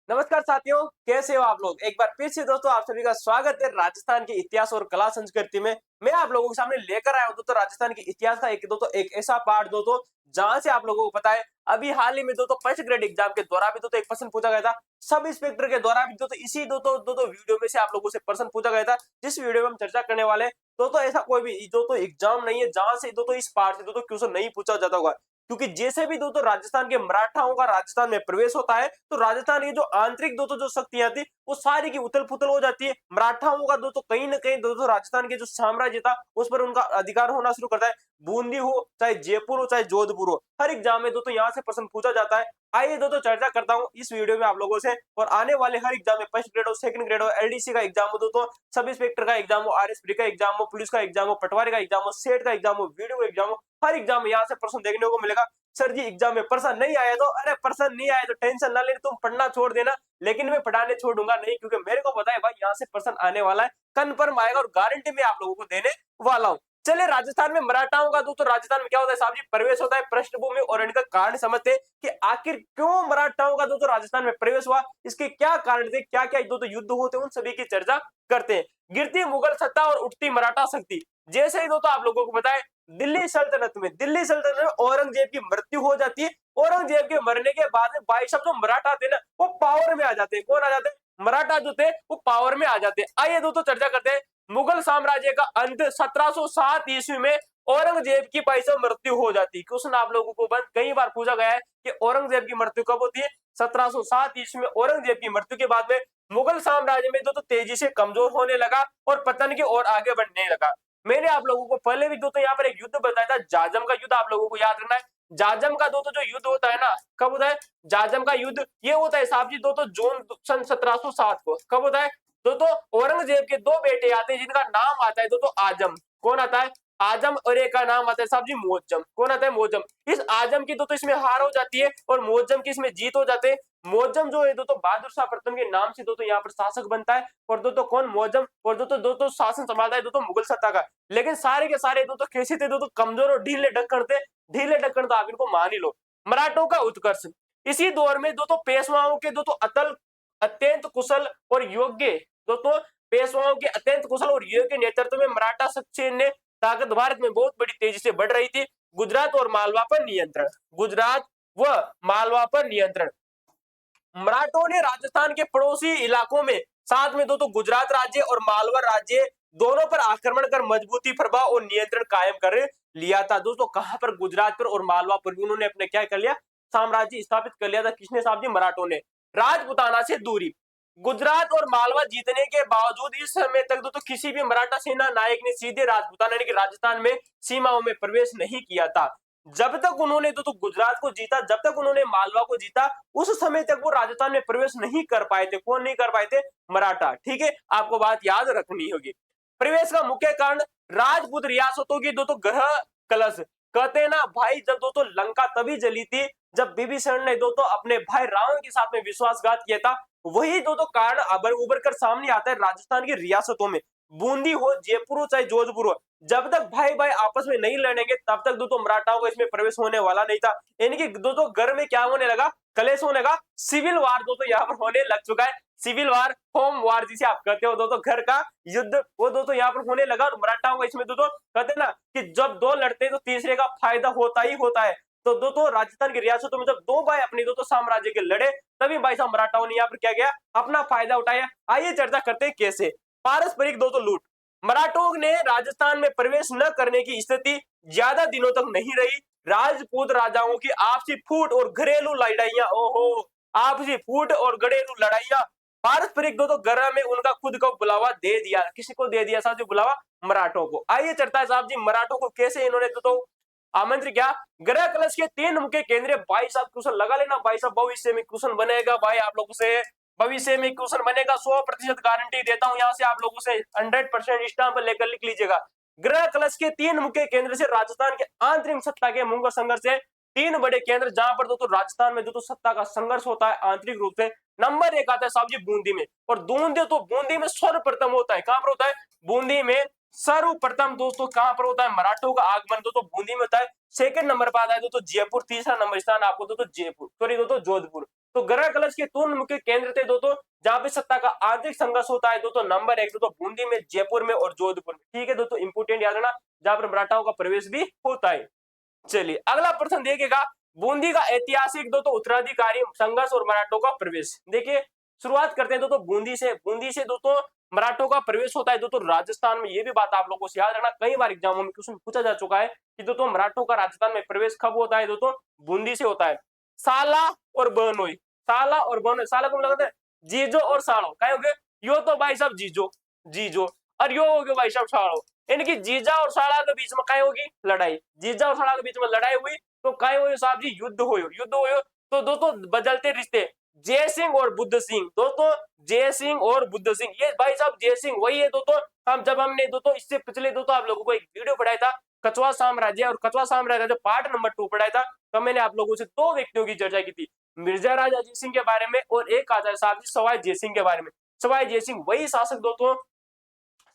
नमस्कार साथियों, कैसे हो आप लोग। एक बार फिर से दोस्तों आप सभी का स्वागत है राजस्थान के इतिहास और कला संस्कृति में। मैं आप लोगों के सामने लेकर आया हूं दोस्तों राजस्थान के इतिहास का एक ऐसा पार्ट दोस्तों जहां से आप लोगों को पता है अभी हाल ही में दोस्तों फर्स्ट ग्रेड एग्जाम के दौरान भी दोस्तों एक प्रश्न पूछा गया था। सब इंस्पेक्टर के द्वारा भी दोस्तों इसी दोस्तों वीडियो में से आप लोगों से प्रश्न पूछा गया था, जिस वीडियो में हम चर्चा करने वाले हैं। दोस्तों ऐसा कोई भी दोस्तों एग्जाम नहीं है जहां से दोस्तों इस पार्ट से दोस्तों क्वेश्चन नहीं पूछा जाता होगा, क्योंकि जैसे भी दोस्तों राजस्थान के मराठाओं का राजस्थान में प्रवेश होता है तो राजस्थान की जो आंतरिक दोस्तों जो शक्तियां थी वो सारी की उथल पुथल हो जाती है। मराठाओं का दोस्तों कहीं ना कहीं दोस्तों राजस्थान के जो साम्राज्य था उस पर उनका अधिकार होना शुरू करता है। बूंदी हो चाहे जयपुर हो चाहे जोधपुर हो, हर एग्जाम में दोस्तों यहाँ से प्रश्न पूछा जाता है। आइए दोस्तों चर्चा करता हूँ इस वीडियो में आप लोगों से, और आने वाले हर एग्जाम में फर्स्ट ग्रेड हो सेकंड ग्रेड हो एलडीसी का एग्जाम हो दोस्तों, सब इंस्पेक्टर का एग्जाम हो आरएसपी का एग्जाम हो पुलिस का एग्जाम हो पटवारी का एग्जाम हो सेठ का एग्जाम हो वीडियो का एग्जाम हो, हर एग्जाम में यहाँ से प्रश्न देखने को मिलेगा। सर जी एग्जाम में प्रश्न नहीं आया तो अरे प्रश्न नहीं आया तो टेंशन ना लेना, तुम पढ़ना छोड़ देना, लेकिन मैं पढ़ाने छोड़ूंगा नहीं, क्योंकि मेरे को पता है भाई यहाँ से प्रश्न आने वाला है, कन्फर्म आएगा और गारंटी में आप लोगों को देने वाला हूँ। चलिए राजस्थान में मराठाओं का दोस्तों राजस्थान में क्या होता है साहब जी, प्रवेश होता है पृष्ठभूमि और इनका कारण समझते हैं कि आखिर क्यों मराठाओं का दोस्तों राजस्थान में प्रवेश हुआ, इसके क्या कारण थे, क्या क्या दोस्तों युद्ध होते हैं, उन सभी की चर्चा करते हैं। गिरती मुगल सत्ता और उठती मराठा शक्ति। जैसे ही दोस्तों आप लोगों को पता है दिल्ली सल्तनत में औरंगजेब की मृत्यु हो जाती है। औरंगजेब के मरने के बाद में भाई साहब जो मराठा थे ना वो पावर में आ जाते हैं। कौन आ जाते हैं? मराठा जो थे वो पावर में आ जाते हैं। आइए दोस्तों चर्चा करते हैं। मुगल साम्राज्य का अंत 1707 ईस्वी में औरंगजेब की भाई साहब मृत्यु हो जाती है। क्वेश्चन आप लोगों को कई बार पूछा गया है कि औरंगजेब की मृत्यु कब होती है। 1707 ईस्वी में औरंगजेब की मृत्यु के बाद में मुगल साम्राज्य में दोस्तों तेजी से कमजोर होने लगा और पतन की ओर आगे बढ़ने लगा। मैंने आप लोगों को पहले भी दोस्तों यहाँ पर एक युद्ध बताया था, जाजम का युद्ध, आप लोगों को याद रखना है। जाजम का दोस्तों जो युद्ध होता है ना, कब होता है जाजम का युद्ध? ये होता है साहब जी दोस्तों जून सन 1707 को। कब होता है दोस्तों? औरंगजेब के दो बेटे आते हैं जिनका नाम आता है दोस्तों आजम। कौन आता है? आजम। और एक का नाम आता है साहब जी मुअज्जम। कौन आता है? मुअज्जम। इस आजम की दोस्तों इसमें हार हो जाती है और मुअज्जम की इसमें जीत हो जाते हैं। मुअज्जम जो है दोस्तों बहादुर शाह प्रथम के नाम से दोस्तों यहाँ पर शासक बनता है, और दोस्तों कौन? मुअज्जम। और दोस्तों शासन संभालता है दोस्तों मुगल सत्ता का। लेकिन सारे के सारे दोस्तों कैसे थे? दोस्तों कमजोर और ढीले ढक्कन थे। ढीले ढक्कन तो आप इनको मान ही लो। मराठों का उत्कर्ष। इसी दौर में दोस्तों पेशवाओं के दोस्तों अत्यंत कुशल और योग्य दोस्तों पेशवाओं के अत्यंत कुशल और योग्य नेतृत्व में मराठा शक्ति ने ताकत भारत में बहुत बड़ी तेजी से बढ़ रही थी। गुजरात और मालवा पर नियंत्रण। गुजरात व मालवा पर नियंत्रण। मराठों ने राजस्थान के पड़ोसी इलाकों में साथ में दोस्तों गुजरात राज्य और मालवा राज्य दोनों पर आक्रमण कर मजबूती प्रभाव और नियंत्रण कायम कर लिया था। दोस्तों कहां पर? गुजरात पर और मालवा पर भी उन्होंने अपने क्या कर लिया? साम्राज्य स्थापित कर लिया था। किसने साहब जी? मराठों ने। राजपुताना से दूरी। गुजरात और मालवा जीतने के बावजूद इस समय तक दोस्तों किसी भी मराठा सेना नायक ने सीधे राजपुताना यानी कि राजस्थान में सीमाओं में प्रवेश नहीं किया था। जब तक उन्होंने तो गुजरात को जीता, जब तक उन्होंने मालवा को जीता, उस समय तक वो राजस्थान में प्रवेश नहीं कर पाए थे। कौन नहीं कर पाए थे? मराठा। ठीक है, आपको बात याद रखनी होगी। प्रवेश का मुख्य कारण राजपूत रियासतों की दोस्तों ग्रह कलश। कहते हैं ना भाई, जब दोस्तों लंका तभी जली थी जब विभीषण ने दोस्तों अपने भाई रावण के साथ में विश्वासघात किया था। वही दोस्तों कारण उभर कर सामने आता है राजस्थान की रियासतों में। बूंदी हो जयपुर हो चाहे जोधपुर हो, जब तक भाई भाई आपस में नहीं लड़ेंगे तब तक दोस्तों मराठाओं को इसमें प्रवेश होने वाला नहीं था। यानी कि दोस्तों घर में क्या होने लगा? कलेश होने लगा। सिविल वार दोस्तों यहाँ पर होने लग चुका है। सिविल वार, होम वार जिसे आप कहते हो दोस्तों, घर का युद्ध, वो दोस्तों यहाँ पर होने लगा। और मराठाओं को इसमें दोस्तों कहते हैं ना कि जब दो लड़ते हैं तो तीसरे का फायदा होता ही होता है। तो दोस्तों राजस्थान की रियासतों में जब दो भाई अपनी दोस्तों साम्राज्य के लड़े, तभी भाई साहब मराठाओं ने यहाँ पर क्या किया? अपना फायदा उठाया। आइए चर्चा करते हैं कैसे। पारस्परिक दोस्तों लूट। मराठों ने राजस्थान में प्रवेश न करने की स्थिति ज्यादा दिनों तक नहीं रही। राजपूत राजाओं की आपसी फूट और घरेलू लड़ाइयां, ओहो, आपसी फूट और घरेलू लड़ाइयां, पारस्परिक दोस्तों गरह में उनका खुद को बुलावा दे दिया। किसी को दे दिया साहब जी? बुलावा मराठों को। आइए चर्चा है साहब जी मराठों को कैसे इन्होंने दोस्तों आमंत्रित किया। ग्रह कलश के तीन मुख्य केंद्र। भाई साहब क्वेश्चन लगा लेना, भाई साहब भविष्य में क्वेश्चन बनेगा भाई आप लोगों से, भविष्य में क्वेश्चन बनेगा, 100% गारंटी देता हूं। यहाँ से आप लोगों से 100% स्टाम्प लेकर लिख लीजिएगा। ग्रह कलश के तीन मुख्य केंद्र से राजस्थान के आंतरिक सत्ता के मुंह संघर्ष है। तीन बड़े केंद्र जहां पर दोस्तों राजस्थान में दोस्तों सत्ता का संघर्ष होता है आंतरिक रूप से। नंबर एक आता है साहब जी बूंदी में, और बूंदी में सर्वप्रथम होता है। कहां पर होता है? बूंदी में सर्वप्रथम दोस्तों कहां पर होता है? मराठों का आगमन दोस्तों बूंदी में होता है। सेकंड नंबर पर आता है दोस्तों जयपुर। तीसरा नंबर स्थान आपको दोस्तों जयपुर, सॉरी दोस्तों जोधपुर। तो ग्रह कलश के तीन मुख्य केंद्र थे दोस्तों, जहां पे सत्ता का आर्थिक संघर्ष होता है दोस्तों। नंबर 1 दोस्तों बूंदी में, जयपुर में और जोधपुर में। ठीक है दोस्तों, इंपोर्टेंट याद रखना, जहां पर मराठाओं का प्रवेश भी होता है। चलिए अगला प्रश्न देखिएगा, बूंदी का ऐतिहासिक दोस्तों उत्तराधिकारी संघर्ष और मराठों का प्रवेश। देखिए शुरुआत करते हैं दोस्तों बूंदी से। बूंदी से दोस्तों मराठों का प्रवेश होता है दोस्तों राजस्थान में। ये भी बात आप लोगों से याद रखना, कई बार एग्जामों में क्वेश्चन पूछा जा चुका है कि दोस्तों मराठों का राजस्थान में प्रवेश कब होता है दोस्तों, बूंदी से होता है। साला और बहनोई, साला और बहनोई, साला को लगाते हैं जीजो और सालो, क्या हो गए, यो तो भाई साहब जीजो, जीजो, और यो हो गया भाई साहब सालो। इनकी जीजा और साला के बीच में क्या होगी, लड़ाई। जीजा और साला के बीच में लड़ाई हुई तो क्या हुई साहब जी, युद्ध हो, युद्ध हो। तो दोस्तों बदलते रिश्ते, जय सिंह और बुद्ध सिंह, दोस्तों जय सिंह और बुद्ध सिंह, ये भाई साहब जय सिंह वही है दोस्तों। हमने दोस्तों इससे पिछले दोस्तों आप लोगों को एक वीडियो पढ़ाया था कछवा साम्राज्य, और कछवा साम्राज्य जो पार्ट नंबर 2 पढ़ाया था, तो मैंने आप लोगों से 2 व्यक्तियों की चर्चा की थी, मिर्जा राजा जय सिंह के बारे में और एक आता है साहब जी सवाई जय सिंह के बारे में। सवाई जय सिंह वही शासक दोस्तों,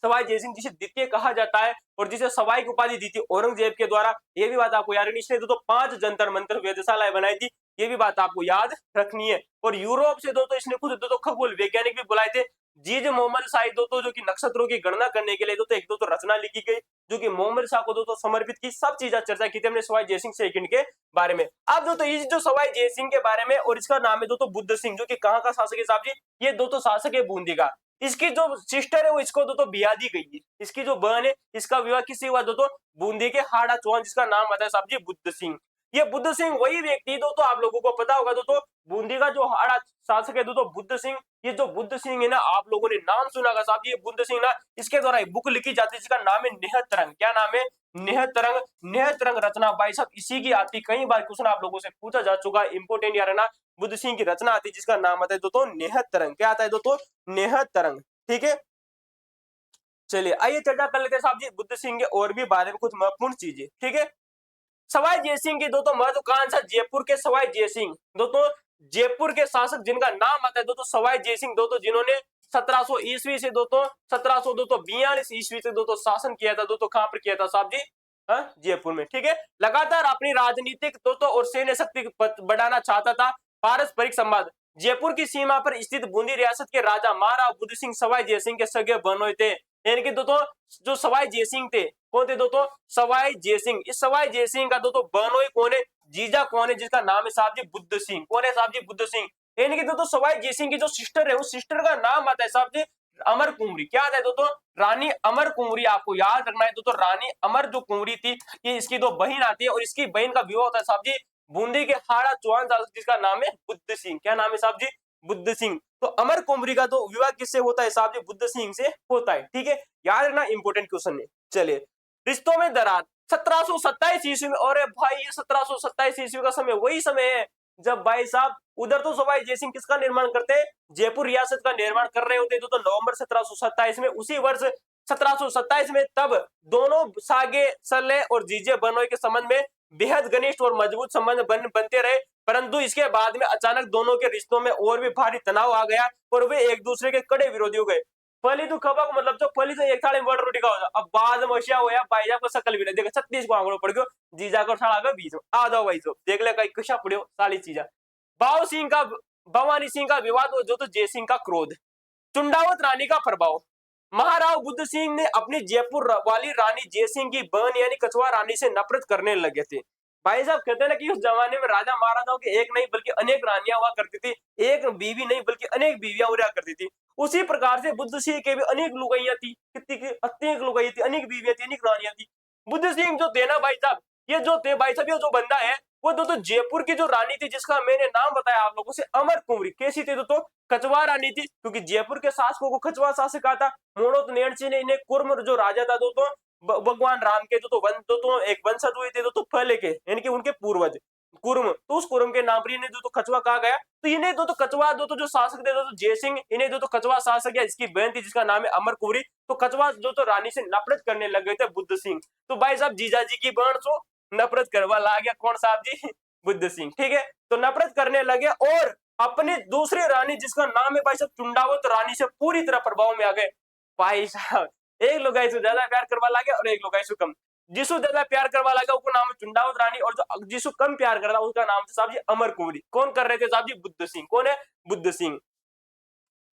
सवाई जय सिंह जिसे द्वितीय कहा जाता है और जिसे सवाई की उपाधि दी थी औरंगजेब के द्वारा। ये भी बात आपको याद रखनी, इसने दोस्तों 5 जंतर मंत्र वेधशालाएं बनाई थी, ये भी बात आपको याद रखनी है। और यूरोप से दोस्तों इसने खुद दोस्तों खगोल वैज्ञानिक भी बुलाए थे, जीज मोहम्मद शाह दोस्तों, जो कि नक्षत्रों की गणना करने के लिए दोस्तों एक दोस्तों रचना लिखी गई, जो कि मोहम्मद शाह को दोस्तों समर्पित की। सब चीजें चर्चा की थी हमने सवाई जय सिंह सेकंड के बारे में। अब दोस्तों इस जो सवाई जय सिंह के बारे में, और इसका नाम है दोस्तों बुद्ध सिंह, जो कि कहाँ का शासक है साहब जी, ये दोस्तों शासक है बूंदी का। इसकी जो सिस्टर है वो इसको दोस्तों बिया दी गई है, इसकी जो बहन है इसका विवाह किससे हुआ दोस्तों, बूंदी के हाड़ा चौहान, जिसका नाम आता है साहब जी बुद्ध सिंह। ये बुद्ध सिंह वही व्यक्ति दोस्तों, आप लोगों को पता होगा दोस्तों, बूंदी का जो हाड़ा शासक है दोस्तों बुद्ध सिंह। ये जो बुद्ध सिंह है ना, आप लोगों ने नाम सुना होगा साहब जी, ये बुद्ध सिंह ना, इसके द्वारा एक बुक लिखी जाती है जिसका नाम है नेहतरंग। क्या नाम है, नेहतरंग। नेहतरंग रचना भाई साहब इसी की आती, कई बार क्वेश्चन आप लोगों से पूछा जा चुका है, इंपोर्टेंट यार है ना, बुद्ध सिंह की रचना आती है जिसका नाम आता है दोस्तों नेहतरंग। क्या आता है दोस्तों, नेहतरंग। ठीक है, चलिए आइए चर्चा कर लेते हैं साहब जी बुद्ध सिंह के और भी बारे में कुछ महत्वपूर्ण चीजें। ठीक है, सवाई जय सिंह की दोस्तों महत्वाकांक्षा, जयपुर के सवाई जय सिंह दोस्तों, जयपुर के शासक जिनका नाम आता है दोस्तों सवाई जय सिंह दोस्तों, जिन्होंने 1700 ईस्वी से दोस्तों 1742 ईस्वी से दोस्तों शासन किया था दोस्तों। कहां पर किया था साहब जी, जयपुर में। ठीक है, लगातार अपनी राजनीतिक दोस्तों और सैन्य शक्ति बढ़ाना चाहता था। पारस्परिक संवाद, जयपुर की सीमा पर स्थित बूंदी रियासत के राजा महाराव बुद्ध सिंह सवाई जय सिंह के सगे बहनोई थे। यानी कि दोस्तों जो सवाई जय सिंह थे, कौन थे दोस्तों, सवाई जय सिंह। इस सवाई जय सिंह का दोस्तों बहनोई कौन है, जीजा कौन है, जिसका नाम है साहब जी बुद्ध सिंह। कौन है साहब जी, बुद्ध सिंह। यानी कि दोस्तों सवाई जय सिंह की जो सिस्टर है, उस सिस्टर का नाम आता है साहब जी अमर कुंवरी। क्या आता है दोस्तों, रानी अमर कुंवरी। आपको याद रखना है दोस्तों, रानी अमर जो कुंवरी थी, ये इसकी दो बहन आती है, और इसकी बहन का विवाह होता है साहब जी बूंदी के हाड़ा चौहान शासक, जिसका नाम है बुद्ध सिंह। क्या नाम है साहब जी, बुद्ध सिंह। तो अमर कुंवरी का तो विवाह किससे होता है साहब जी, बुद्ध सिंह से होता है। ठीक है, याद रखना, इंपोर्टेंट क्वेश्चन है। चलिए, रिश्तों में दरार 1727 ईस्वी में, और भाई ये 1727 ईस्वी का समय वही समय है जब भाई साहब उधर तो सवाई जय सिंह किसका निर्माण करते हैं, जयपुर रियासत का निर्माण कर रहे होते तो नवंबर 1727 में, उसी वर्ष 1727 में, तब दोनों सागे सले और जीजे बहनोई के संबंध में बेहद घनिष्ठ और मजबूत संबंध बनते रहे। परंतु इसके बाद में अचानक दोनों के रिश्तों में और भी भारी तनाव आ गया और वे एक दूसरे के कड़े विरोधी हो गए। पहली तो खबर मतलब जो पहली तो एक थाली में रोटी का होता, अब बाद में होया होया भाई जाब को सकल भी नहीं देखा 36 को आंगड़ो पड़ गयो, जीजा को साला के बीच में आ जाओ भाई, तो देख ले कहीं कशा पड़ियो साली चीजा। बाव सिंह का भवानी सिंह का विवाद, जो तो जय सिंह का क्रोध, चुंडावत रानी का प्रभाव। महाराव बुद्ध सिंह ने अपनी जयपुर वाली रानी जय सिंह की बहन यानी कछवा रानी से नफरत करने लगे थे। भाई साहब कहते हैं ना कि उस जमाने में राजा महाराजाओं के एक नहीं बल्कि अनेक रानियां हुआ करती थी, एक बीवी नहीं बल्कि अनेक बीवियां हुआ करती थी। उसी प्रकार से बुद्ध सिंह के भी अनेक लुगाइयां थी, कितनी की अनेक लुगाई थी, अनेक बीवियां थी, अनेक रानियां थी। बुद्ध सिंह जो थे ना भाई साहब, ये जो थे भाई साहब, ये जो बंदा है वो दोस्तों जयपुर की जो रानी थी, जिसका मैंने नाम बताया आप लोगों से, अमर कुंवरी। कैसी थी दोस्तों, कछवा रानी थी, क्योंकि जयपुर के शासकों को कछवा शासक कहा था। मोड़ोत नैण सिंह ने इन्हें कुर्म जो राजा था दोस्तों भगवान राम के दोस्तों एक वंशज हुए थे दोस्तों पहले के, यानी कि उनके पूर्वज कुर्म, तो उस कुर्म के नाम पर इन्हें दोस्तों कछवा कहा गया। तो इन्हें दोस्तों कछवा दोस्तों जो शासक थे दोस्तों जय सिंह, इन्हें दोस्तों कछवा शासक या इसकी बहन थी जिसका नाम है अमर कुंवरी, तो कछवा दोस्तों रानी से नफरत करने लग गए थे बुद्ध सिंह। तो भाई साहब जीजा जी की बहन सो नफरत करवा ला गया कौन साहब जी, बुद्ध सिंह। ठीक है, तो नफरत करने लगे और अपनी दूसरी रानी जिसका नाम है भाई साहब चुंडावत रानी से पूरी तरह प्रभाव में आ गए। भाई साहब एक लुगाई से ज्यादा प्यार करवा ला गया और एक लुगाई से कम। जिसको ज्यादा प्यार करवा लगा उसका नाम है चुंडावत रानी, और जो जिसको कम प्यार करता उसका नाम था साहब जी अमर कुंवरी। कौन कर रहे थे साहब जी? बुद्ध सिंह। कौन है? बुद्ध सिंह।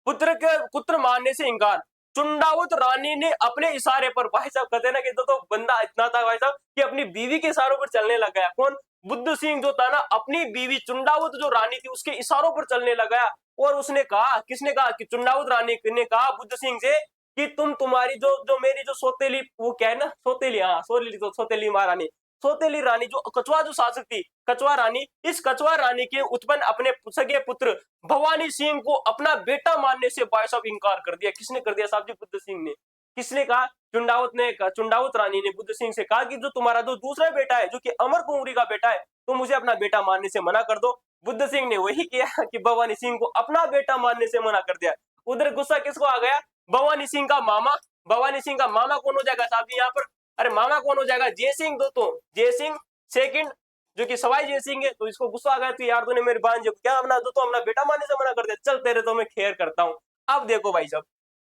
पुत्र के पुत्र मानने से इंकार, चुंडावत रानी ने अपने इशारे पर, भाई साहब कहते हैं ना कि तो बंदा इतना था भाई साहब कि अपनी बीवी के इशारों पर चलने लग गया। कौन? बुद्ध सिंह जो था ना, अपनी बीवी चुंडावत जो रानी थी उसके इशारों पर चलने लग गया। और उसने कहा, किसने कहा? कि चुंडावत रानी ने कहा बुद्ध सिंह से कि तुम्हारी जो जो मेरी जो सौतेली, वो क्या है ना, सौतेली, हाँ सौतेली महारानी, सौतेली रानी जो कछुआ जो शासक थी, कछुआ रानी, इस कछुआ रानी के उत्पन्न अपने सगे पुत्र भवानी सिंह को अपना बेटा मानने से भाई साहब इंकार कर दिया। किसने कर दिया साहब जी? बुद्ध सिंह ने। किसने कहा? चुंडावत ने कहा, चुंडावत रानी ने बुद्ध सिंह से कहा कि जो तुम्हारा जो दूसरा बेटा है, जो कि अमर कुंवरी का बेटा है, तो मुझे अपना बेटा मानने से मना कर दो। बुद्ध सिंह ने वही किया कि भवानी सिंह को अपना बेटा मानने से मना कर दिया। उधर गुस्सा किसको आ गया? भवानी सिंह का मामा। भवानी सिंह का मामा कौन हो जाएगा साहब जी यहाँ पर? अरे मामा कौन हो जाएगा? जय सिंह। दो तो जय सिंह सेकंड, जो कि सवाई जय सिंह है। तो इसको गुस्सा आ गया, तो यार तूने मेरी भांजे को क्या अपना दो तो अपना बेटा मानने से मना कर दिया, चल तेरे तो मैं खैर करता हूँ। अब देखो भाई साहब,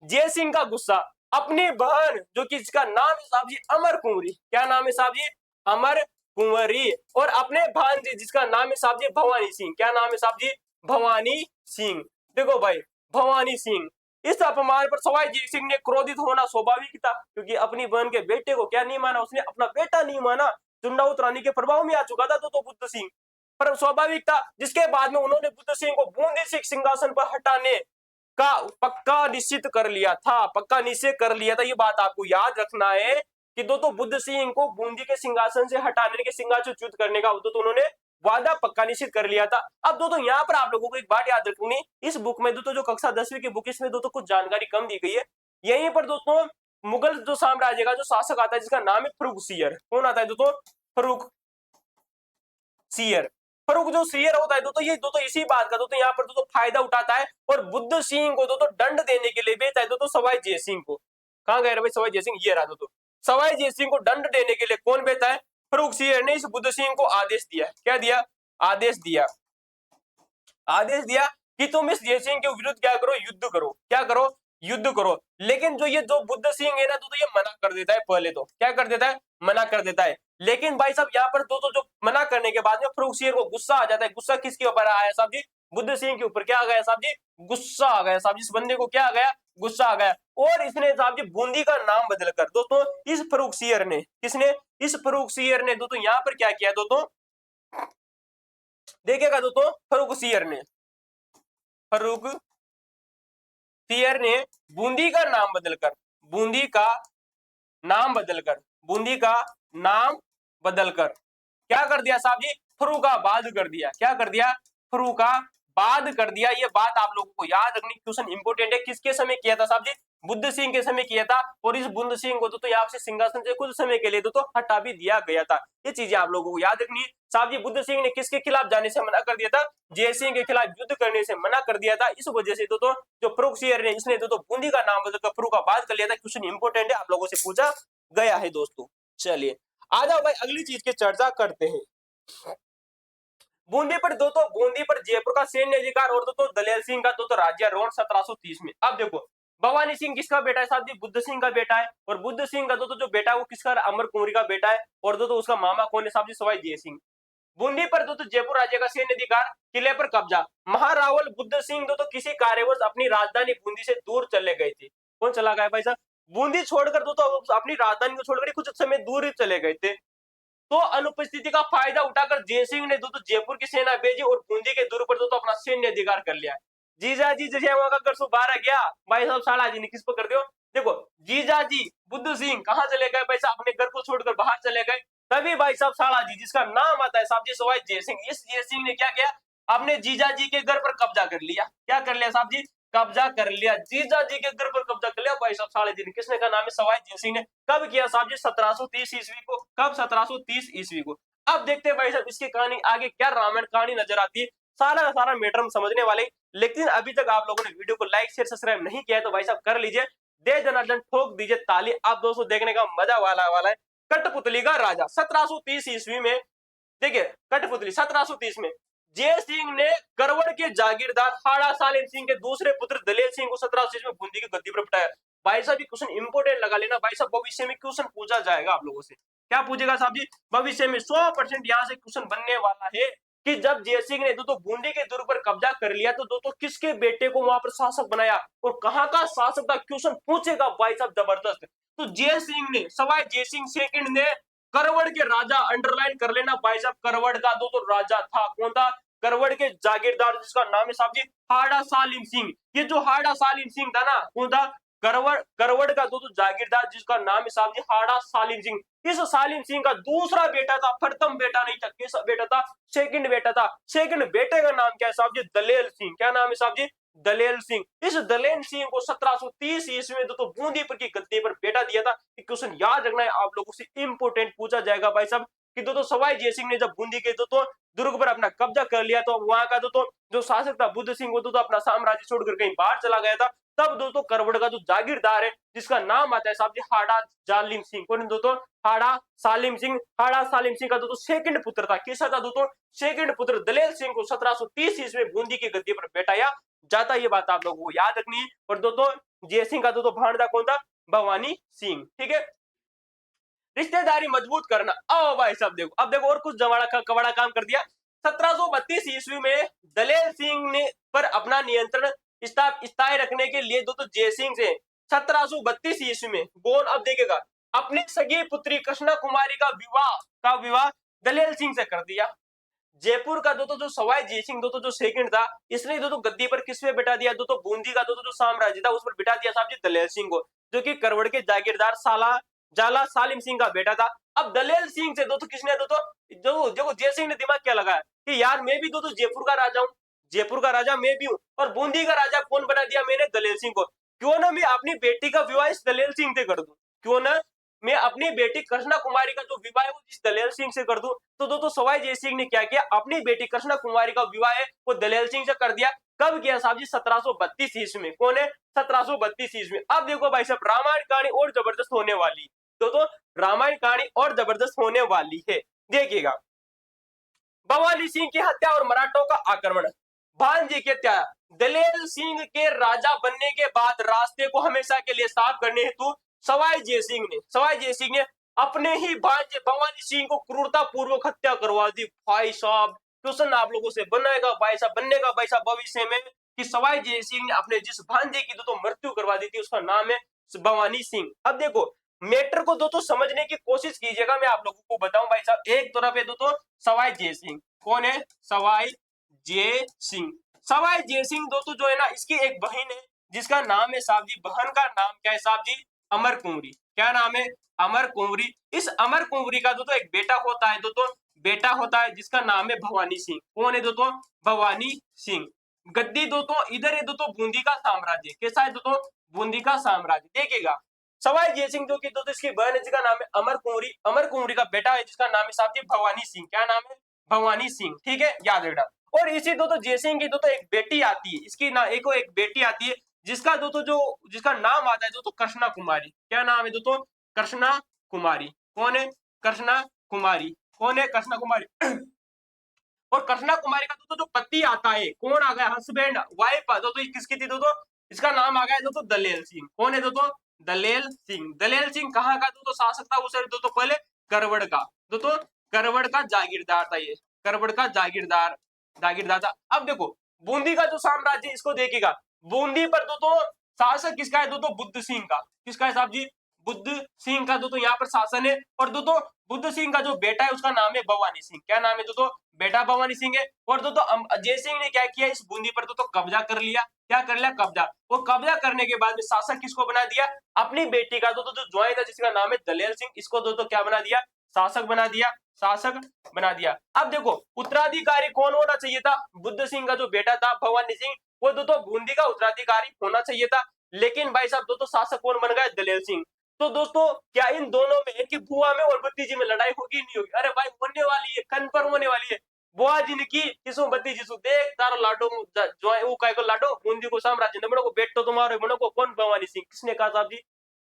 जय सिंह का गुस्सा अपनी बहन, जो कि जिसका नाम है साहब जी अमर कुंवरी, क्या नाम है साहब जी? अमर कुंवरी, और अपने भांजे जिसका नाम है साहब जी भवानी सिंह, क्या नाम है साहब जी? भवानी सिंह। देखो भाई, भवानी सिंह, इस अपमान पर सवाई जय सिंह ने क्रोधित होना स्वाभाविक था, क्योंकि अपनी बहन के बेटे को क्या नहीं माना, उसने अपना बेटा नहीं माना, चुंडावत रानी के प्रभाव में आ चुका था तो बुद्ध सिंह, पर स्वाभाविक था। जिसके बाद में उन्होंने बुद्ध सिंह को बूंदी सिंह सिंहासन पर हटाने का पक्का निश्चित कर लिया था, पक्का निश्चय कर लिया था। ये बात आपको याद रखना है कि दोस्तों बुद्ध सिंह को बूंदी के सिंहासन से हटाने के, सिंहासन च्युत करने का दोस्तों उन्होंने वादा पक्का निश्चित कर लिया था। अब दोस्तों यहाँ पर आप लोगों को एक बात याद रखनी, इस बुक में दोस्तों जो कक्षा 10वीं की बुक, इसमें दोस्तों कुछ जानकारी कम दी गई है। यहीं पर दोस्तों मुगल जो साम्राज्य का जो शासक आता है जिसका नाम है फर्रुख सियर। कौन आता है दोस्तों? फर्रुख सियर। फर्रुख जो सियर होता है दोस्तों, ये दोस्तों इसी बात का दोस्तों यहाँ पर दोस्तों फायदा उठाता है और बुद्ध सिंह को दोस्तों दंड देने के लिए भेजता है दोस्तों सवाई जय सिंह को। कहां गए भाई सवाई जय सिंह? ये रहा दोस्तों, सवाई जय सिंह को दंड देने के लिए कौन भेजता है? फर्रुख सियर ने इस बुद्ध सिंह को आदेश दिया। क्या दिया? आदेश दिया। आदेश दिया कि तुम इस जय सिंह के विरुद्ध क्या करो? युद्ध करो। क्या करो? युद्ध करो। लेकिन जो ये जो बुद्ध सिंह है ना, तो ये मना कर देता है। पहले तो क्या कर देता है? मना कर देता है। लेकिन भाई साहब यहाँ पर दोस्तों जो मना करने के बाद में फर्रुख सियर को गुस्सा आ जाता है। गुस्सा किसके ऊपर आया साहब जी? बुद्ध सिंह के ऊपर। क्या आ गया साहब जी? गुस्सा आ गया साहब जी। इस बंदे को क्या आ गया? गुस्सा आ गया। और इसने साहब जी बूंदी का नाम बदलकर दोस्तों, इस फर्रुख सियर ने, किसने? इस फर्रुख सियर ने दोस्तों यहाँ पर क्या किया दोस्तों, देखिएगा दोस्तों, फर्रुख सियर ने, फर्रुख सियर ने बूंदी का नाम बदलकर, बूंदी का नाम बदलकर, बूंदी का नाम बदलकर क्या कर दिया साहब जी? फर्रुखाबाद कर दिया। क्या कर दिया? फर्रुखाबाद कर दिया। ये बात आप लोगों को याद रखनी, क्वेश्चन इंपोर्टेंट है। किसके समय किया था साहब जी? बुद्ध सिंह के समय किया था। और इस बुद्ध सिंह को तो यहाँ से सिंहासन से कुछ समय के लिए तो हटा भी दिया गया था। ये चीजें आप लोगों को याद रखनी है। साहब जी बुद्ध सिंह ने किसके खिलाफ जाने से मना कर दिया था? जय सिंह के खिलाफ युद्ध करने से मना कर दिया था। इस वजह से तो जो फर्रुख सियर ने, इसने तो बूंदी का नाम बदलकर फर्रुखाबाद कर लिया था। क्वेश्चन इंपोर्टेंट है, आप लोगों से पूछा गया है दोस्तों। चलिए आ जाओ भाई अगली चीज की चर्चा करते हैं। बूंदी पर दोस्तों, बूंदी पर जयपुर का सैन्य अधिकार और दोस्तों दलेर सिंह का दोस्तों राज्यारोहण 1730 में। अब देखो भवानी सिंह किसका बेटा है साहब जी? बुद्ध सिंह का बेटा है। और बुद्ध सिंह का दोस्तों जो बेटा है वो किसका? अमर कुंवरी का बेटा है। और दोस्तों उसका मामा कौन है साहब जी? सवाई जय सिंह। बूंदी पर दोस्तों जयपुर राज्य का सैन्य अधिकार, किले पर कब्जा। महारावल बुद्ध सिंह दोस्तों किसी कार्यवश अपनी राजधानी बूंदी से दूर चले गए थे। कौन चला गया भाई साहब? बूंदी छोड़कर दोस्तों अपनी राजधानी को छोड़कर कुछ समय दूर ही चले गए थे। तो अनुपस्थिति का फायदा उठाकर जयसिंह ने दोस्तों जयपुर की सेना भेजी और बूंदी के दूर पर दोस्तों अपना सैन्य अधिकार कर लिया। जीजाजी जय का कर सो 12 गया भाई साहब, साला जी ने किस पर कर दियो? देखो जीजाजी बुद्ध सिंह कहां चले गए भाई साहब? अपने घर को छोड़कर बाहर चले गए। तभी भाई साहब साला जी, जिसका नाम आता है साहब जी सवाई जय सिंह, इस जय सिंह ने क्या किया? अपने जीजाजी के घर पर कब्जा कर लिया। क्या कर लिया साहब जी? कब्जा कर लिया। जीजाजी के घर पर कब्जा कर लिया भाई साहब साले जी ने। किसने का नाम है? सवाई जय सिंह ने। कब किया साहब जी? 1730 ईस्वी को। कब? 1730 ईस्वी को। अब देखते हैं भाई साहब इसकी कहानी आगे क्या रामायण कहानी नजर आती है। सारा का सारा मैटर हम समझने वाले, लेकिन अभी तक आप लोगों ने वीडियो को लाइक शेयर सब्सक्राइब नहीं किया है तो भाई साहब कर लीजिए। दे जनार्दन ठोक दीजिए ताली। आप दोस्तों देखने का मजा वाला है। कठपुतली का राजा 1730 ईस्वी में, देखिए कठपुतली 1730 में जय सिंह ने करवड़ के जागीरदार हाड़ा सालेम सिंह के दूसरे पुत्र दलेर सिंह को 1730 में बूंदी की गद्दी पर बिठाया। भाई साहब ये क्वेश्चन इंपोर्टेंट लगा लेना भाई साहब, भविष्य में क्वेश्चन पूछा जाएगा आप लोगों से। क्या पूछेगा साहब जी, भविष्य में 100% यहाँ से क्वेश्चन बनने वाला है कि जब जयसिंह ने दोस्तों बूंदी के दुर्ग पर कब्जा कर लिया तो दोस्तों किसके बेटे को वहां पर शासक बनाया और कहाँ का शासक था, क्वेश्चन पूछेगा भाई साहब जबरदस्त। तो जयसिंह ने, सवाई जयसिंह सेकंड ने करवड़ के राजा, अंडरलाइन कर लेना भाई साहब, करवड़ का दोस्तों राजा था, कौन था, करवड़ के जागीरदार जिसका नाम है साहब जी हाड़ा सालिम सिंह। ये जो हाड़ा सालिम सिंह था ना, कौन था, करवड़, करवड़ का दोस्तों जागीरदार जिसका नाम है साहब जी हाड़ा सालिम सिंह। इस सालिम सिंह का दूसरा बेटा था, प्रथम बेटा नहीं था, कैसा बेटा था, सेकंड बेटा था। सेकंड बेटे का नाम क्या है साहब जी, दलेल सिंह। क्या नाम है साहब जी, दलेल सिंह। इस दलेल सिंह को 1730 ईस्वी में दोस्तों बूंदीपुर की गद्दी पर बेटा दिया था। क्वेश्चन याद रखना है आप लोगों से, इंपोर्टेंट पूछा जाएगा भाई साहब कि दोस्तों सवाई जयसिंह ने जब बूंदी के दोस्तों दुर्ग पर अपना कब्जा कर लिया तो वहां का दोस्तों जो शासक था बुद्ध सिंह, वो दोस्तों अपना साम्राज्य छोड़कर कहीं बाहर चला गया था। तब दोस्तों करवड़ का जो जागीरदार है जिसका नाम आता है साहब जी हाड़ा जालिम सिंह, कौन दोस्तों, हाड़ा सालिम सिंह। हाड़ा सालिम सिंह का दोस्तों सेकंड पुत्र था, कैसा था दोस्तों, सेकंड पुत्र दलेल सिंह को 1730 ईस्वी में बूंदी की गद्दी पर बैठाया जाता। ये बात आप लोगों को याद रखनी है। और दोस्तों जयसिंह का दोस्तों भांजा कौन था, भवानी सिंह। ठीक है, रिश्तेदारी मजबूत करना। ओ भाई साहब देखो, अब देखो और कुछ जवाड़ा कवाड़ा काम कर दिया। 1732 ईस्वी में दलेल सिंह ने पर अपना नियंत्रण स्थायी रखने के लिए दोस्तों जयसिंह से 1732 ईस्वी में कौन, अब देखेगा, अपनी सगी पुत्री कृष्णा कुमारी का विवाह दलेल सिंह से कर दिया। जयपुर का दोस्तों जो सवाई जयसिंह दोस्तों जो सेकंड था, इसने दोस्तों गद्दी पर किस पे बिठा दिया, दोस्तों बूंदी का दोस्तों जो साम्राज्य था उस पर बिठा दिया साहब जी दलेल सिंह को, जो कि करवड़ के जागीरदार जाला सालिम सिंह का बेटा था। अब दलेल सिंह से दोस्तों किसने दोस्तों जो जो जयसिंह ने दिमाग क्या लगाया कि यार मैं भी दोस्तों जयपुर का राजा हूँ, जयपुर का राजा मैं भी हूँ, और बूंदी का राजा कौन बना दिया मैंने, दलेल सिंह को। क्यों ना मैं अपनी बेटी का विवाह इस दलेल सिंह से कर दूं, क्यों ना मैं अपनी बेटी कृष्णा कुमारी का जो विवाह है वो इस दलेल सिंह से कर दूं। तो दोस्तों सवाई जयसिंह ने क्या किया, अपनी बेटी कृष्णा कुमारी का विवाह है वो दलेल सिंह से कर दिया। कब किया साहब जी, 1732 ईस्वी में। कौन है, 1732 ईस्वी में। अब देखो भाई साहब रामायण कहानी और जबरदस्त होने वाली, दोस्तों रामायण कहानी और जबरदस्त होने वाली है। देखिएगा, भवानी सिंह की हत्या और मराठों का आक्रमण। भांजे की हत्या, दलेल सिंह के राजा बनने के बाद रास्ते को हमेशा के लिए साफ करने हेतु सवाई जयसिंह ने अपने ही भांजे भवानी सिंह को क्रूरता पूर्वक हत्या करवा दी। भाई साहब क्वेश्चन आप लोगों से बनेगा भाई साहब, बनेगा भाई साहब भविष्य में कि सवाई जयसिंह ने अपने जिस भांजे की तो मृत्यु करवा दी थी उसका नाम है भवानी सिंह। अब देखो मैटर को दोस्तों समझने की कोशिश कीजिएगा, मैं आप लोगों को बताऊं भाई साहब। एक तरफ है दोस्तों सवाई जयसिंह, कौन है, सवाई जयसिंह। सवाई जयसिंह दोस्तों जो है ना, इसकी एक बहन है जिसका नाम है साहब जी, बहन का नाम क्या है साहब जी, अमर कुंवरी। क्या नाम है, अमर कुंवरी। इस अमर कुंवरी का दोस्तों एक बेटा होता है, दोस्तों बेटा होता है जिसका नाम है भवानी सिंह। कौन है दोस्तों, भवानी सिंह। गद्दी दोस्तों इधर है दोस्तों बूंदी का साम्राज्य, कैसा है दोस्तों, बूंदी का साम्राज्य। देखिएगा सवाई जयसिंह जो की दोस्तों इसकी बहन है जिसका नाम है अमर कुंवरी, अमर कुंवरी का बेटा है जिसका नाम है साहब जी भवानी सिंह। क्या नाम है, भवानी सिंह। ठीक है, याद रखना। और इसी दोस्तों जयसिंह की दोस्तों एक बेटी आती है, इसकी ना एक बेटी आती है जिसका दोस्तों जिसका नाम आता है दोस्तों कृष्णा कुमारी। क्या नाम है दोस्तों, कृष्णा कुमारी। कौन है, कृष्णा कुमारी। कौन है, कृष्णा कुमारी। और कृष्णा कुमारी का दोस्तों जो पति आता है, कौन आ गया, हस्बैंड वाइफ दोस्तों किसकी थी दोस्तों, इसका नाम आ गया दोस्तों दलेल सिंह। कौन है दोस्तों, दलेल सिंह। दलेल सिंह कहाँ का दोस्तों शासक था उसे दोस्तों, पहले करवड़ का, दोस्तों करवड़ का जागीरदार था, ये करवड़ का जागीरदार था। अब देखो बूंदी का जो साम्राज्य इसको देखिएगा, बूंदी पर दोस्तों शासक किसका है दोस्तों, बुद्ध सिंह का। किसका है साहब जी, बुद्ध सिंह का दोस्तों यहाँ पर शासन है। और दोस्तों बुद्ध सिंह का जो बेटा है उसका नाम है भवानी सिंह। क्या नाम है दोस्तों, बेटा भवानी सिंह है। और दोस्तों जयसिंह ने क्या किया, इस बूंदी पर दोस्तों कब्जा कर लिया। क्या कर लिया, कब्जा। वो कब्जा करने के बाद में शासक किसको बना दिया, अपनी बेटी का दोस्तों जो ज्वाइन था जिसका नाम है दलेल सिंह, इसको दोस्तों क्या बना दिया, शासक बना दिया, शासक बना दिया। अब देखो उत्तराधिकारी कौन होना चाहिए था, बुद्ध सिंह का जो बेटा था भवानी सिंह, वो दोस्तों बूंदी का उत्तराधिकारी होना चाहिए था। लेकिन भाई साहब दोस्तों शासक कौन बन गया, दलेल सिंह। तो दोस्तों क्या इन दोनों में, इनकी बुआ में और भतीजी में लड़ाई होगी नहीं होगी, अरे भाई होने वाली है, कन्फर्म होने वाली है। बुआ जिनकी किसो भतीजी सु देख तारो लाडो जो है वो काय को लाडो बूंदी को साम्राज्य ने बनो को बेट तो तुम्हारे बनो को कौन, भवानी सिंह। किसने कहा साहब जी,